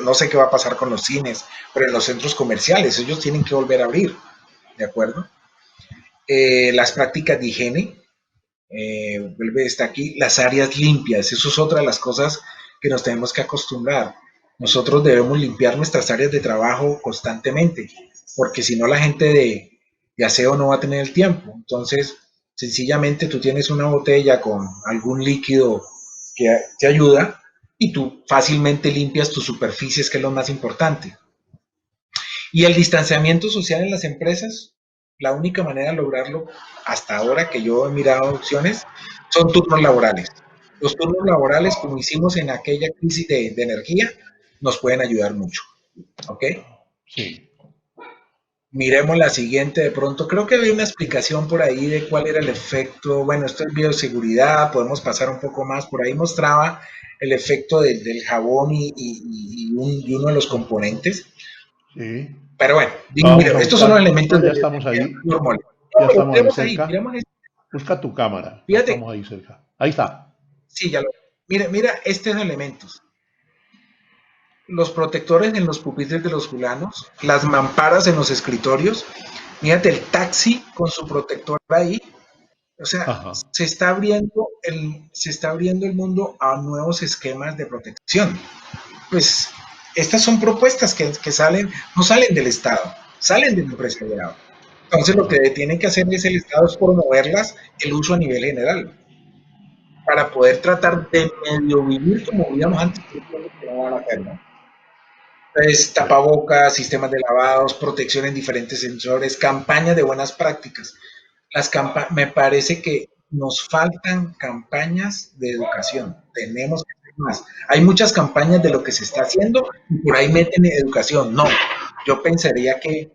S2: no sé qué va a pasar con los cines, pero en los centros comerciales, ellos tienen que volver a abrir, ¿de acuerdo? Las prácticas de higiene, vuelve, está aquí, las áreas limpias, eso es otra de las cosas que nos tenemos que acostumbrar. Nosotros debemos limpiar nuestras áreas de trabajo constantemente, porque si no la gente de aseo no va a tener el tiempo. Entonces, sencillamente tú tienes una botella con algún líquido que te ayuda y tú fácilmente limpias tus superficies, que es lo más importante. Y el distanciamiento social en las empresas, la única manera de lograrlo hasta ahora que yo he mirado opciones son turnos laborales. Los turnos laborales, como hicimos en aquella crisis de energía, nos pueden ayudar mucho. ¿Ok?
S1: Sí.
S2: Miremos la siguiente de pronto. Creo que había una explicación por ahí de cuál era el efecto. Bueno, esto es bioseguridad, podemos pasar un poco más. Por ahí mostraba el efecto del jabón y uno de los componentes.
S1: Sí.
S2: Pero bueno,
S1: Vamos
S2: mire,
S1: a
S2: estos son los
S1: buscar.
S2: elementos
S1: No,
S2: de
S1: ya estamos
S2: energía
S1: ahí.
S2: normal.
S1: Ya
S2: No, pero
S1: estamos ahí
S2: miremos ahí,
S1: cerca.
S2: miremos ahí.
S1: Busca tu cámara. Ya
S2: Fíjate,
S1: estamos ahí cerca. Ahí está.
S2: sí, ya lo. Mira, mira estos elementos. Los protectores en los pupitres de los fulanos, las mamparas en los escritorios. Mírate el taxi con su protector ahí. O sea,
S1: Ajá.
S2: se está abriendo el mundo a nuevos esquemas de protección. Pues estas son propuestas que salen, no salen del Estado, salen del empresariado. Entonces lo
S1: Ajá.
S2: que tiene que hacer es el Estado es promoverlas, el uso a nivel general, para poder tratar de medio vivir como vivíamos antes, que no van a hacer, ¿no? Pues,
S1: Sí.
S2: tapabocas, sistemas de lavados, protección en diferentes sensores, campañas de buenas prácticas. Me parece que nos faltan campañas de educación. Tenemos que hacer más. Hay muchas campañas de lo que se está haciendo y por ahí meten educación. No, yo pensaría que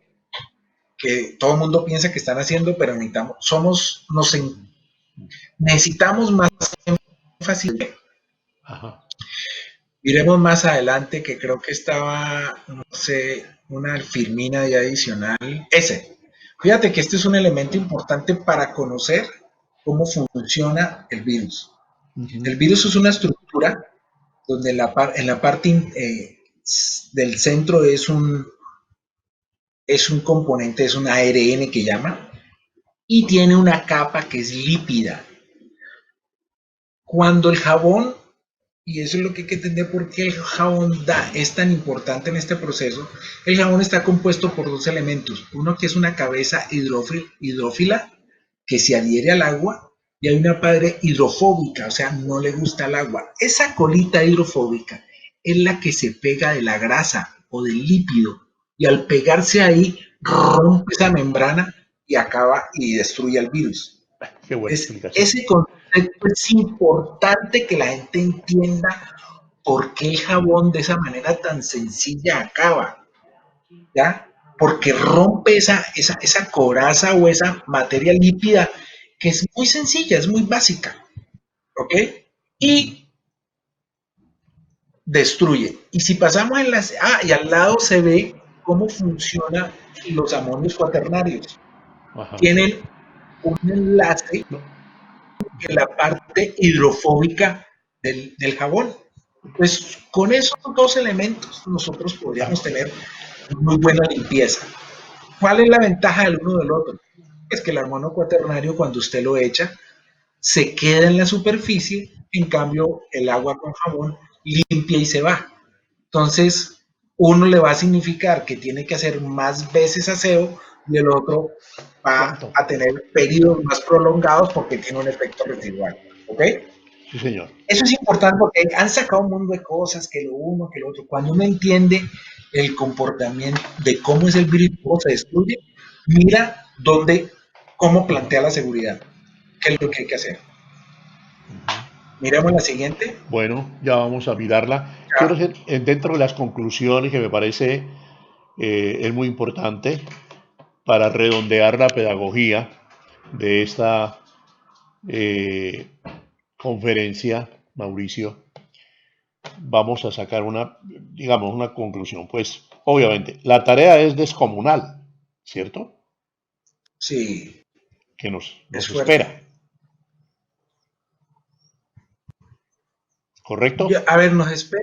S2: todo el mundo piensa que están haciendo, pero necesitamos, necesitamos más énfasis.
S1: Ajá.
S2: Iremos más adelante, que creo que estaba, no sé, una firmina de adicional. Ese. Fíjate que este es un elemento importante para conocer cómo funciona el virus.
S1: Ujú.
S2: El virus es una estructura donde en la parte del centro es un componente, es un ARN que llama, y tiene una capa que es lípida. Cuando el jabón, y eso es lo que hay que entender por qué el jabón es tan importante en este proceso, el jabón está compuesto por dos elementos. Uno que es una cabeza hidrófila que se adhiere al agua y hay una padre hidrofóbica, o sea, no le gusta el agua. Esa colita hidrofóbica es la que se pega de la grasa o del lípido y al pegarse ahí rompe esa membrana y acaba y destruye el virus.
S1: Qué buena explicación.
S2: Ese concepto es importante que la gente entienda por qué el jabón de esa manera tan sencilla acaba, ¿ya? Porque rompe esa coraza o esa materia lípida que es muy sencilla, es muy básica, ¿ok?
S1: Ujú.
S2: Y destruye. Y si pasamos en las. Ah, y al lado se ve cómo funcionan los amonios cuaternarios.
S1: Ajá.
S2: Tienen un enlace
S1: No.
S2: en la parte hidrofóbica del jabón. Pues con esos dos elementos nosotros podríamos
S1: Ah,
S2: tener muy buena limpieza. ¿Cuál es la ventaja del uno del otro? Es que el amono cuaternario cuando usted lo echa se queda en la superficie, en cambio el agua con jabón limpia y se va. Entonces, uno le va a significar que tiene que hacer más veces aseo y el otro va
S1: ¿cuánto?
S2: a tener periodos más prolongados porque tiene un efecto residual. ¿Ok?
S1: Sí, señor.
S2: Eso es importante porque han sacado un mundo de cosas, que lo uno, que lo otro. Cuando uno entiende el comportamiento de cómo es el virus y cómo se destruye, mira cómo plantea la seguridad, qué es lo que hay que hacer. Miremos la siguiente.
S1: Bueno, ya vamos a mirarla. quiero hacer, dentro de las conclusiones que me parece es muy importante para redondear la pedagogía de esta eh, conferencia, Mauricio, vamos a sacar una, digamos, una conclusión. Pues, obviamente, la tarea es descomunal, ¿cierto?
S2: Sí,
S1: Que
S2: es
S1: nos espera,
S2: fuerte.
S1: ¿correcto?
S2: A ver, nos espera,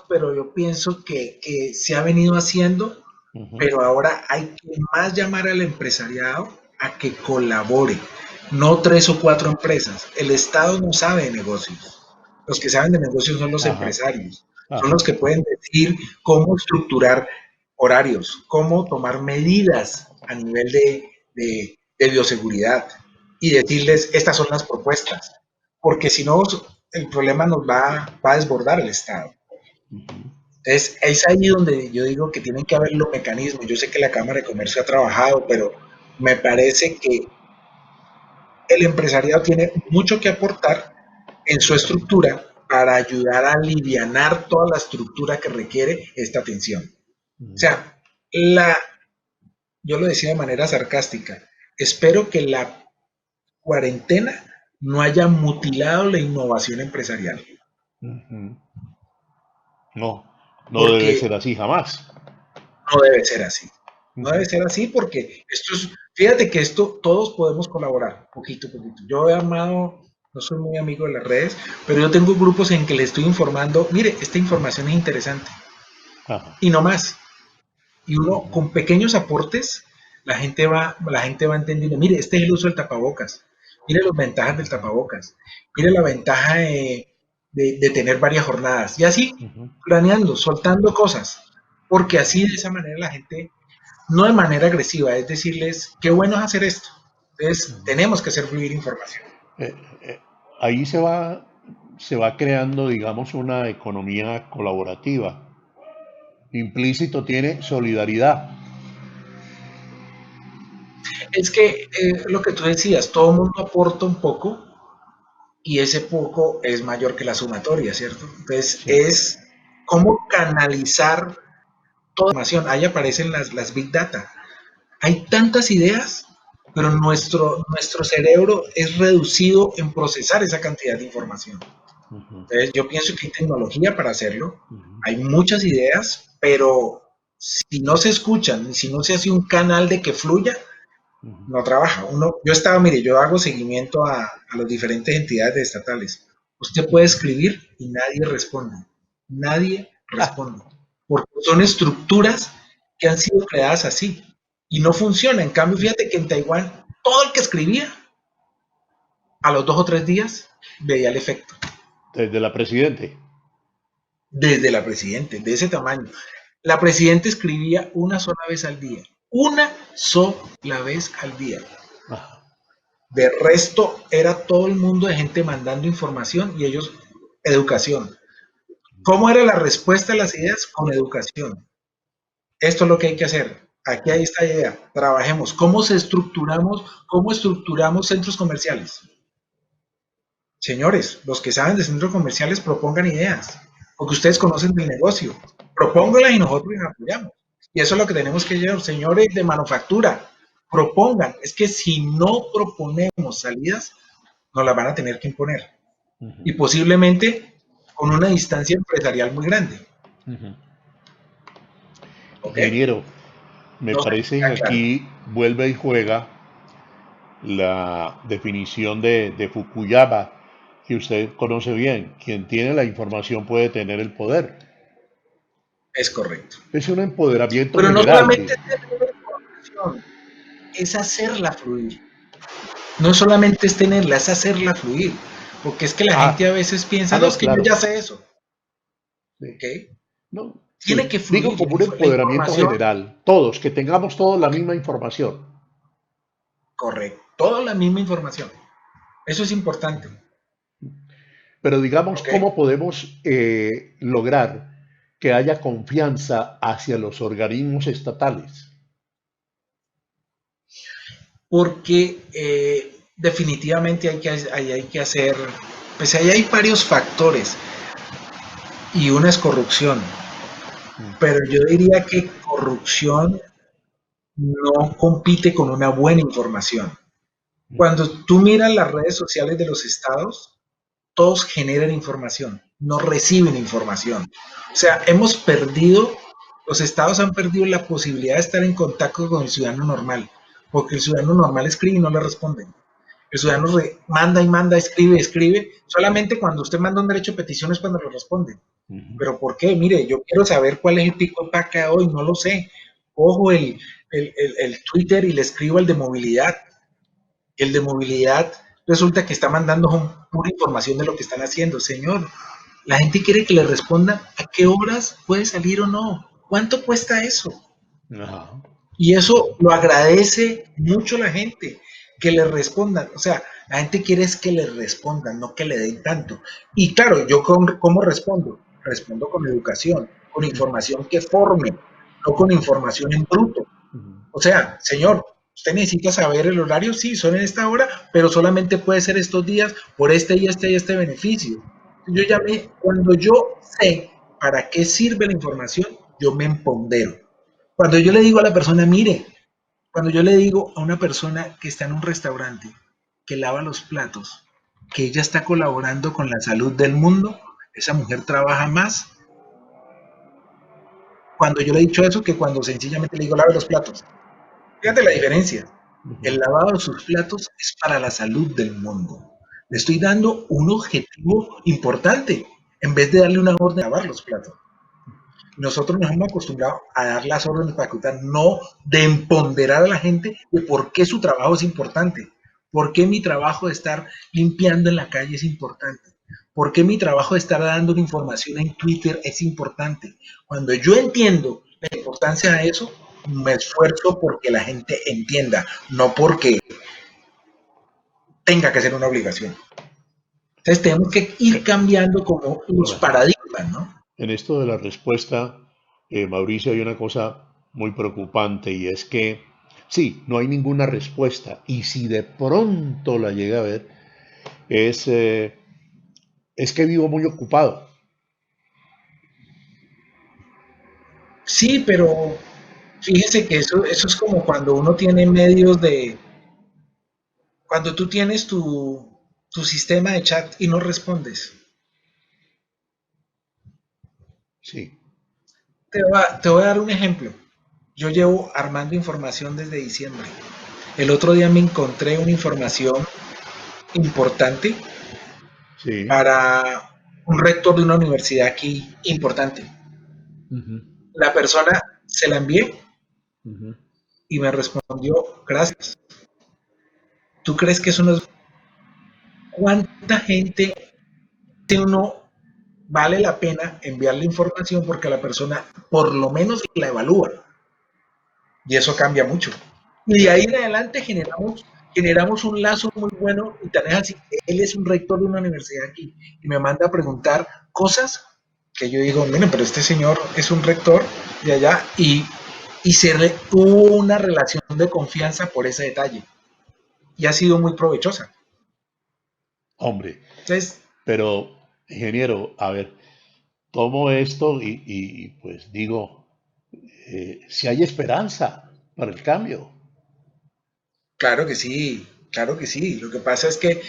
S2: pero yo pienso que se ha venido haciendo,
S1: Ujú.
S2: pero ahora hay que más llamar al empresariado a que colabore, no tres o cuatro empresas. El Estado no sabe de negocios. Los que saben de negocios son los
S1: Ajá,
S2: empresarios, son los
S1: ajá.
S2: que pueden decir cómo estructurar horarios, cómo tomar medidas a nivel de bioseguridad y decirles, estas son las propuestas, porque si no, el problema va a desbordar el Estado.
S1: Ujú.
S2: Entonces, es ahí donde yo digo que tienen que haber los mecanismos. Yo sé que la Cámara de Comercio ha trabajado, pero me parece que el empresariado tiene mucho que aportar en su estructura para ayudar a alivianar toda la estructura que requiere esta atención. O
S1: Ujú.
S2: sea, yo lo decía de manera sarcástica, espero que la cuarentena no haya mutilado la innovación empresarial,
S1: Ujú. No, no debe ser
S2: porque
S1: así jamás.
S2: no debe ser así. No debe
S1: Ujú.
S2: ser así porque fíjate que esto, todos podemos colaborar, poquito a poquito. Yo he armado, no soy muy amigo de las redes, pero yo tengo grupos en que le estoy informando, mire, esta información es interesante,
S1: Ajá.
S2: y no más. Y uno,
S1: Ujú.
S2: con pequeños aportes, la gente va entendiendo, mire, este es el uso del tapabocas, mire las ventajas del tapabocas, mire la ventaja de tener varias jornadas, y así,
S1: Ujú.
S2: planeando, soltando cosas, porque así de esa manera la gente no de manera agresiva, es decirles, qué bueno es hacer esto. Entonces,
S1: Ujú.
S2: tenemos que hacer fluir información.
S1: Eh, eh, ahí se va creando, digamos, una economía colaborativa. Implícito tiene solidaridad.
S2: Es que lo que tú decías, todo el mundo aporta un poco y ese poco es mayor que la sumatoria, ¿cierto? Entonces,
S1: Sí.
S2: es cómo canalizar toda la información. Ahí aparecen las big data. Hay tantas ideas, pero nuestro cerebro es reducido en procesar esa cantidad de información.
S1: Ujú.
S2: Entonces, yo pienso que hay tecnología para hacerlo,
S1: Ujú.
S2: hay muchas ideas, pero si no se escuchan, si no se hace un canal de que fluya,
S1: Ujú.
S2: no trabaja. Mire, yo hago seguimiento a las diferentes entidades estatales. Usted puede
S1: Ujú.
S2: escribir y nadie responde. Nadie
S1: Ah,
S2: responde. Porque son estructuras que han sido creadas así y no funciona. En cambio, fíjate que en Taiwán, todo el que escribía, a los 2 o 3 días, veía el efecto.
S1: desde la presidente.
S2: Desde la presidente, de ese tamaño. La presidenta escribía una sola vez al día. Una sola vez al día.
S1: Ajá.
S2: De resto, era todo el mundo de gente mandando información y ellos, educación. ¿Cómo era la respuesta a las ideas? Con educación. Esto es lo que hay que hacer. Aquí hay esta idea. Trabajemos. ¿Cómo estructuramos centros comerciales? Señores, los que saben de centros comerciales propongan ideas, porque ustedes conocen del negocio. Propónganlas y nosotros les apoyamos. Y eso es lo que tenemos que llevar, señores de manufactura. Propongan. Es que si no proponemos salidas, nos las van a tener que imponer.
S1: Ujú.
S2: Y posiblemente con una distancia empresarial muy grande.
S1: Ujú.
S2: ¿Ok?
S1: Ingeniero, me
S2: No sé si
S1: parece que
S2: queda claro.
S1: aquí vuelve y juega la definición de Fukuyama, que usted conoce bien. Quien tiene la información puede tener el poder.
S2: Es correcto.
S1: Es un empoderamiento
S2: Pero no
S1: general.
S2: solamente es tener la información, es hacerla fluir. No solamente es tenerla, es hacerla fluir. Porque es que la gente a
S1: Ah,
S2: veces piensa, no,
S1: no,
S2: es que yo
S1: claro.
S2: ya sé eso.
S1: Sí.
S2: ¿Ok?
S1: No,
S2: Tiene
S1: sí,
S2: que
S1: digo
S2: fluir
S1: como un
S2: la
S1: empoderamiento
S2: información.
S1: general. Todos, que tengamos todos la
S2: Ok,
S1: misma información.
S2: correcto. Toda la misma información. Eso es importante.
S1: Pero digamos,
S2: ¿Ok?
S1: ¿cómo podemos lograr que haya confianza hacia los organismos estatales?
S2: Porque definitivamente hay que hacer, pues ahí hay varios factores. y una es corrupción. Pero yo diría que corrupción no compite con una buena información. Cuando tú miras las redes sociales de los estados, todos generan información, no reciben información. O sea, los estados han perdido la posibilidad de estar en contacto con el ciudadano normal, porque el ciudadano normal escribe y no le responden. El ciudadano manda y manda, escribe, escribe. Solamente cuando usted manda un derecho de petición es cuando lo responden. ¿Pero por qué? Mire, yo quiero saber cuál es el pico de paca hoy, no lo sé. Cojo el Twitter y le escribo al de movilidad. El de movilidad resulta que está mandando pura información de lo que están haciendo. Señor, la gente quiere que le responda a qué horas puede salir o no. ¿Cuánto cuesta eso?
S1: Ajá.
S2: Y eso lo agradece mucho la gente, que le respondan. O sea, la gente quiere es que le respondan, no que le den tanto. Y claro, yo ¿cómo respondo? Respondo con educación, con información que forme, no con información en bruto. O sea, señor, usted necesita saber el horario, sí, son en esta hora, pero solamente puede ser estos días por este y este y este beneficio. Cuando yo sé para qué sirve la información, yo me empodero. Cuando yo le digo a la persona, mire, cuando yo le digo a una persona que está en un restaurante, que lava los platos, que ella está colaborando con la salud del mundo, esa mujer trabaja más cuando yo le he dicho eso que cuando sencillamente le digo lave los platos. Fíjate la diferencia. El lavado de sus platos es para la salud del mundo. Le estoy dando un objetivo importante en vez de darle una orden de lavar los platos. Nosotros nos hemos acostumbrado a dar las órdenes para ejecutar, no de empoderar a la gente de por qué su trabajo es importante, por qué mi trabajo de estar limpiando en la calle es importante, por qué mi trabajo de estar dando información en Twitter es importante. Cuando yo entiendo la importancia de eso, me esfuerzo porque la gente entienda, no porque tenga que ser una obligación. Entonces tenemos que ir cambiando como los
S1: Bueno,
S2: paradigmas, ¿no?
S1: en esto de la respuesta, Mauricio, hay una cosa muy preocupante y es que sí, no hay ninguna respuesta y si de pronto la llega a ver, es, eh, es que vivo muy ocupado.
S2: Sí, pero fíjese que eso es como cuando uno tiene medios cuando tú tienes tu sistema de chat y no respondes.
S1: Sí.
S2: Te voy a dar un ejemplo. Yo llevo armando información desde diciembre. El otro día me encontré una información importante
S1: Sí.
S2: para un rector de una universidad aquí importante.
S1: Ujú,
S2: La persona se la envié
S1: ujú.
S2: y me respondió, gracias. ¿Tú crees que eso no es... ¿Cuánta gente uno vale la pena enviarle información porque la persona por lo menos la evalúa y eso cambia mucho? Y de ahí en adelante generamos un lazo muy bueno y tan es así, él es un rector de una universidad aquí y me manda a preguntar cosas que yo digo, miren, pero este señor es un rector de allá y hubo una relación de confianza por ese detalle y ha sido muy provechosa.
S1: Hombre,
S2: Entonces,
S1: pero ingeniero, a ver, tomo esto y, pues digo, si hay esperanza para el cambio.
S2: claro que sí, claro que sí. Lo que pasa es que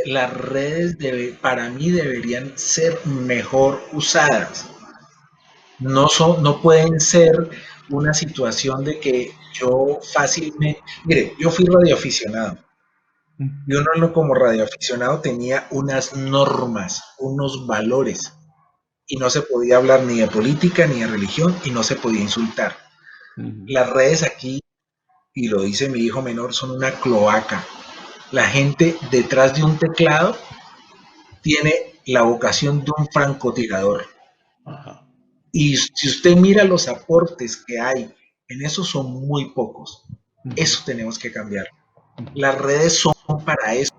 S2: las redes para mí deberían ser mejor usadas. No pueden ser una situación de que yo fácilmente, mire, yo fui radioaficionado y uno como radioaficionado tenía unas normas, unos valores y no se podía hablar ni de política ni de religión y no se podía insultar.
S1: Ujú.
S2: Las redes aquí, y lo dice mi hijo menor, son una cloaca. La gente detrás de un teclado tiene la vocación de un francotirador.
S1: Ajá.
S2: Y si usted mira los aportes que hay, en eso son muy pocos.
S1: Ujú,
S2: Eso tenemos que cambiar.
S1: ujú.
S2: Las redes son para eso,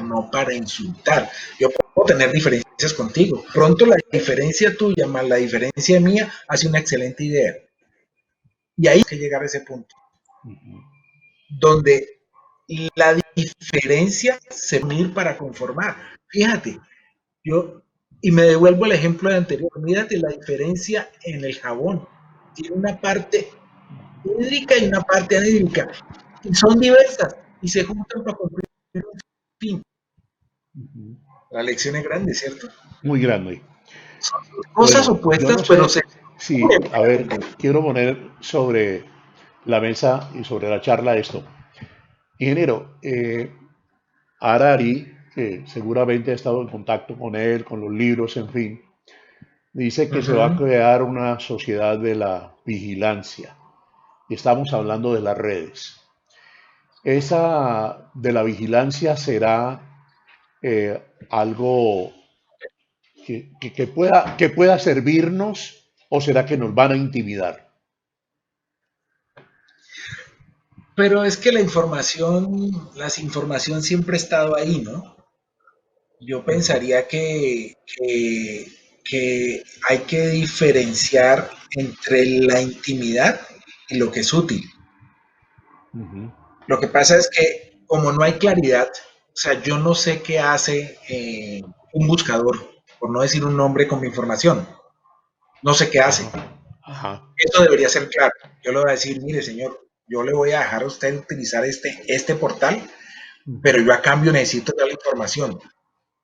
S2: no para insultar. Yo puedo tener diferencias contigo. Pronto la diferencia tuya más la diferencia mía hace una excelente idea. Y ahí hay que llegar a ese punto, donde la diferencia se unir para conformar. Fíjate, yo Y me devuelvo el ejemplo de anterior. Mírate la diferencia en el jabón. Tiene una parte hídrica y una parte anhídrica. Y son diversas y se juntan para cumplir un fin.
S1: Ujú.
S2: La lección es grande, ¿cierto?
S1: Muy grande.
S2: Son dos cosas
S1: Bueno, yo
S2: opuestas,
S1: no
S2: pero
S1: sé
S2: se
S1: si,
S2: unen
S1: a
S2: para
S1: ver,
S2: cumplir.
S1: quiero poner sobre la mesa y sobre la charla esto. Ingeniero, Harari, que seguramente ha estado en contacto con él, con los libros, en fin, dice que se va a
S2: Ujú.
S1: crear una sociedad de la vigilancia. Y estamos hablando de las redes. Esa de la vigilancia será algo que pueda servirnos o será que nos van a intimidar.
S2: Pero es que la información siempre ha estado ahí, ¿no? Yo
S1: Ujú,
S2: pensaría que hay que diferenciar entre la intimidad y lo que es útil.
S1: ujú,
S2: Lo que pasa es que como no hay claridad, o sea, yo no sé qué hace un buscador, por no decir un nombre con mi información, no sé qué hace.
S1: ajá, ajá,
S2: Eso debería ser claro. Yo le voy a decir, mire señor, yo le voy a dejar a usted utilizar este portal,
S1: ujú,
S2: pero yo a cambio necesito dar la información.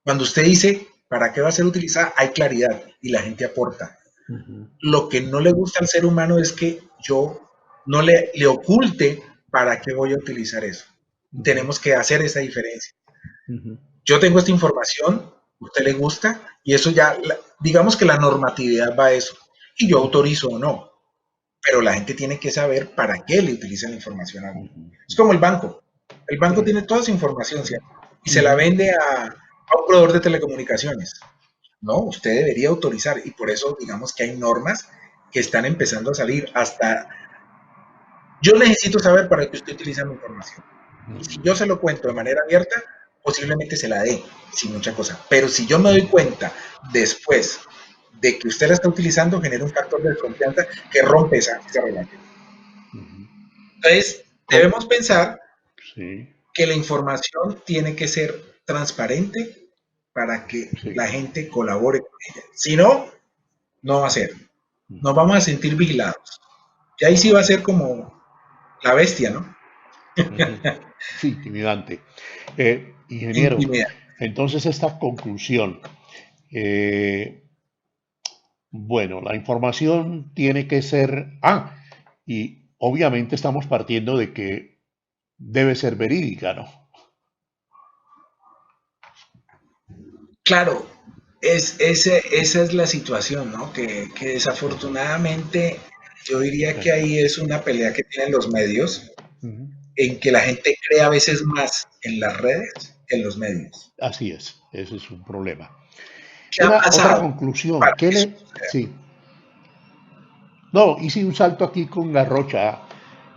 S2: Cuando usted dice para qué va a ser utilizada, hay claridad y la gente aporta.
S1: ujú,
S2: Lo que no le gusta al ser humano es que yo no le oculte para qué voy a utilizar eso.
S1: ujú,
S2: Tenemos que hacer esa diferencia.
S1: ujú,
S2: Yo tengo esta información, a usted le gusta, y eso ya, digamos que la normatividad va a eso. Y yo
S1: ujú,
S2: autorizo o no, pero la gente tiene que saber para qué le utilizan la información a uno.
S1: ujú,
S2: Es como
S1: ujú.
S2: el banco. El banco
S1: Sí.
S2: tiene toda su información, ¿cierto? Y se la
S1: Ujú,
S2: vende a un proveedor de telecomunicaciones. No, usted debería autorizar y por eso digamos que hay normas que están empezando a salir hasta yo necesito saber para qué usted utiliza mi información. Y si yo se lo cuento de manera abierta, posiblemente se la dé sin mucha cosa. Pero si yo me doy cuenta después de que usted la está utilizando, genera un factor de desconfianza que rompe esa relación.
S1: ujú.
S2: Entonces,
S1: Co-
S2: debemos pensar
S1: Sí,
S2: que la información tiene que ser transparente para que
S1: sí.
S2: la gente colabore con ella. Si no, no va a ser. Nos
S1: Ujú,
S2: vamos a sentir vigilados. Y ahí sí va a ser como la bestia, ¿no?
S1: ujú. Sí, intimidante. Ingeniero,
S2: Intimidad.
S1: entonces esta conclusión, eh, bueno, la información tiene que ser, y obviamente estamos partiendo de que debe ser verídica, ¿no?
S2: Claro, esa es la situación, ¿no? Que desafortunadamente yo diría
S1: Sí.
S2: que ahí es una pelea que tienen los medios,
S1: Ujú.
S2: en que la gente cree a veces más en las redes que en los medios.
S1: Así es, ese es un problema.
S2: ¿Qué ha
S1: Otra
S2: pasado
S1: conclusión,
S2: para que eso suceda?
S1: sí, no, hice un salto aquí con Garrocha,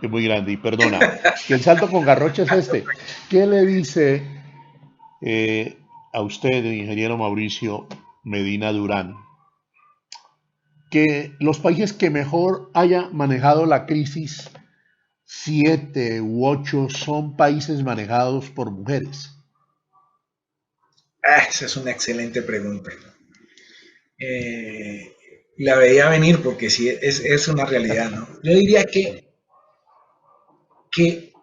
S1: que es muy grande, y perdona, que el salto con Garrocha es este. ¿Qué le dice a usted, ingeniero Mauricio Medina Durán, que los países que mejor haya manejado la crisis, 7 u 8, son países manejados por mujeres?
S2: Esa es una excelente pregunta. Eh, la veía venir porque sí, es una realidad, ¿no? Yo diría que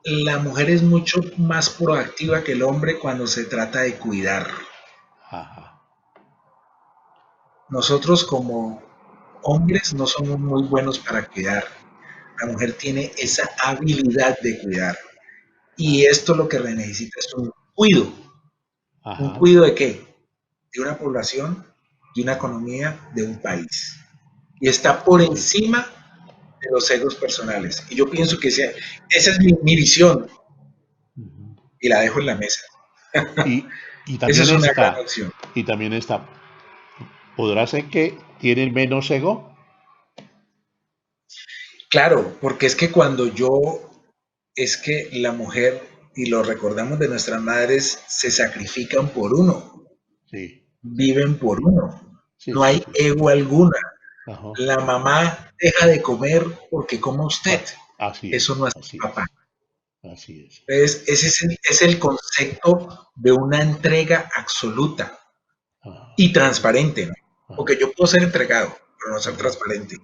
S2: la mujer es mucho más proactiva que el hombre cuando se trata de cuidar.
S1: Ajá.
S2: Nosotros como hombres no somos muy buenos para cuidar. La mujer tiene esa habilidad de cuidar. Y esto lo que necesita es un cuido. ¿Un
S1: Ajá.
S2: cuido de qué? De una población, de una economía, de un país. Y está por
S1: Sí.
S2: encima de los egos personales. Y yo pienso que esa es mi visión
S1: Ujú.
S2: y la dejo en la mesa.
S1: Y, y
S2: Esa
S1: también
S2: es una gran
S1: está,
S2: opción.
S1: y también está, ¿podrá ser que tienen menos ego?
S2: Claro, porque es que es que la mujer, y lo recordamos de nuestras madres, se sacrifican por uno,
S1: Sí, sí,
S2: viven por uno.
S1: sí,
S2: No
S1: sí,
S2: hay
S1: sí.
S2: ego alguna.
S1: Ajá.
S2: La mamá deja de comer porque coma usted.
S1: Así
S2: Eso
S1: es,
S2: no es
S1: así
S2: papá.
S1: es, así es.
S2: Entonces, ese es el concepto de una entrega absoluta.
S1: Ajá,
S2: y transparente, ¿no?
S1: ajá.
S2: Porque yo puedo ser entregado, pero no ser
S1: Ujú.
S2: transparente.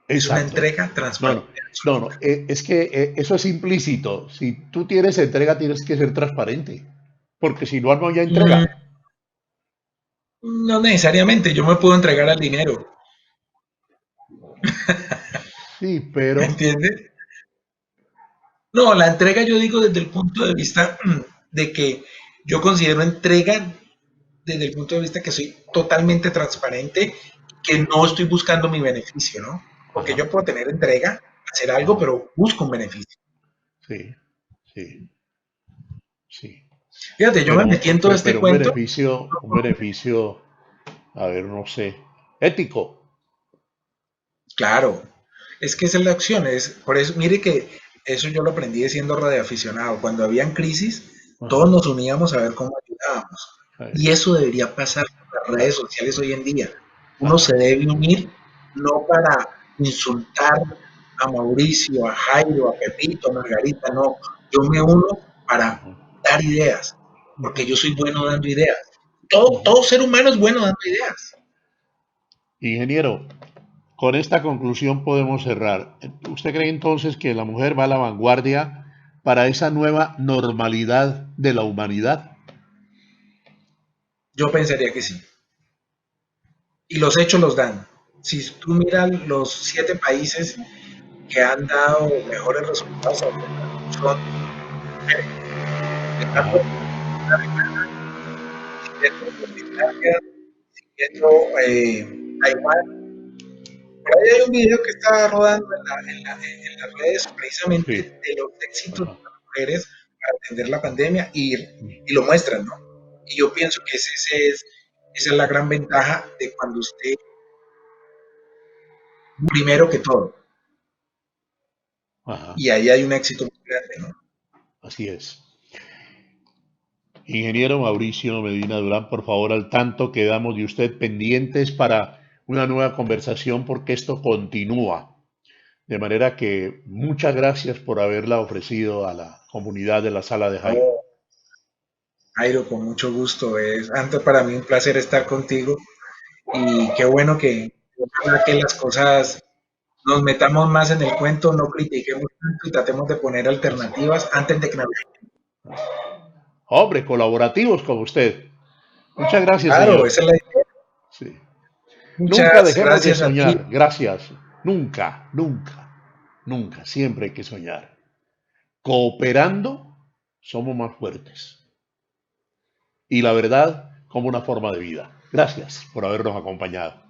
S2: Es una
S1: Exacto.
S2: entrega
S1: No, no,
S2: transparente
S1: no, no.
S2: absoluta.
S1: Es que eso es implícito. Si tú tienes entrega, tienes que ser transparente. Porque si no, no hay
S2: Mm,
S1: entrega.
S2: no necesariamente, yo me puedo entregar al dinero,
S1: Sí, pero.
S2: ¿entiendes? No, la entrega yo digo desde el punto de vista de que yo considero entrega desde el punto de vista que soy totalmente transparente, que no estoy buscando mi beneficio, ¿no? Porque
S1: Ajá,
S2: yo puedo tener entrega, hacer algo,
S1: ajá.
S2: pero busco un beneficio.
S1: Sí, sí, sí.
S2: Fíjate, yo me
S1: Pero,
S2: metí en todo este cuento,
S1: un beneficio, a ver, no sé, ético.
S2: claro, es que esa es la opción, es por eso, mire que eso yo lo aprendí siendo radioaficionado. Cuando habían crisis,
S1: Ajá.
S2: todos nos uníamos a ver cómo ayudábamos. Y eso debería pasar en las redes sociales hoy en día. Uno
S1: Ajá.
S2: se debe unir no para insultar a Mauricio, a Jairo, a Pepito, a Margarita, no. Yo me uno para
S1: Ajá.
S2: dar ideas, porque
S1: Ujú,
S2: yo soy bueno dando ideas. Todo
S1: ujú.
S2: ser humano es bueno dando ideas.
S1: Ingeniero, con esta conclusión podemos cerrar. ¿Usted cree entonces que la mujer va a la vanguardia para esa nueva normalidad de la humanidad?
S2: Yo pensaría que sí. Y los hechos los dan. Si tú miras los 7 países que han dado mejores resultados, son
S1: Ajá.
S2: empezando siguiendo Finlandia, siguiendo Taiwán. Por ahí hay un video que está rodando en las redes precisamente
S1: Sí.
S2: de los éxitos de
S1: Ajá.
S2: las mujeres para atender la pandemia y lo muestran, ¿no? Y yo pienso que esa es la gran ventaja de cuando usted, primero que todo,
S1: Ajá.
S2: y ahí hay un éxito muy grande, ¿no?
S1: Así es. Ingeniero Mauricio Medina Durán, por favor, al tanto quedamos de usted pendientes para una nueva conversación porque esto continúa. De manera que muchas gracias por haberla ofrecido a la comunidad de la sala de Jairo.
S2: No, Jairo, con mucho gusto. Es antes para mí un placer estar contigo y qué bueno que ojalá que las cosas nos metamos más en el cuento, no critiquemos tanto y tratemos de poner
S1: Así.
S2: alternativas antes de que nos...
S1: Hombre, colaborativos como usted. Muchas gracias,
S2: Claro,
S1: señor.
S2: esa es la idea.
S1: Sí. Nunca
S2: Muchas
S1: dejemos de
S2: gracias a ti.
S1: soñar. Gracias. Nunca, nunca, nunca. Siempre hay que soñar. Cooperando somos más fuertes. Y la verdad como una forma de vida. Gracias por habernos acompañado.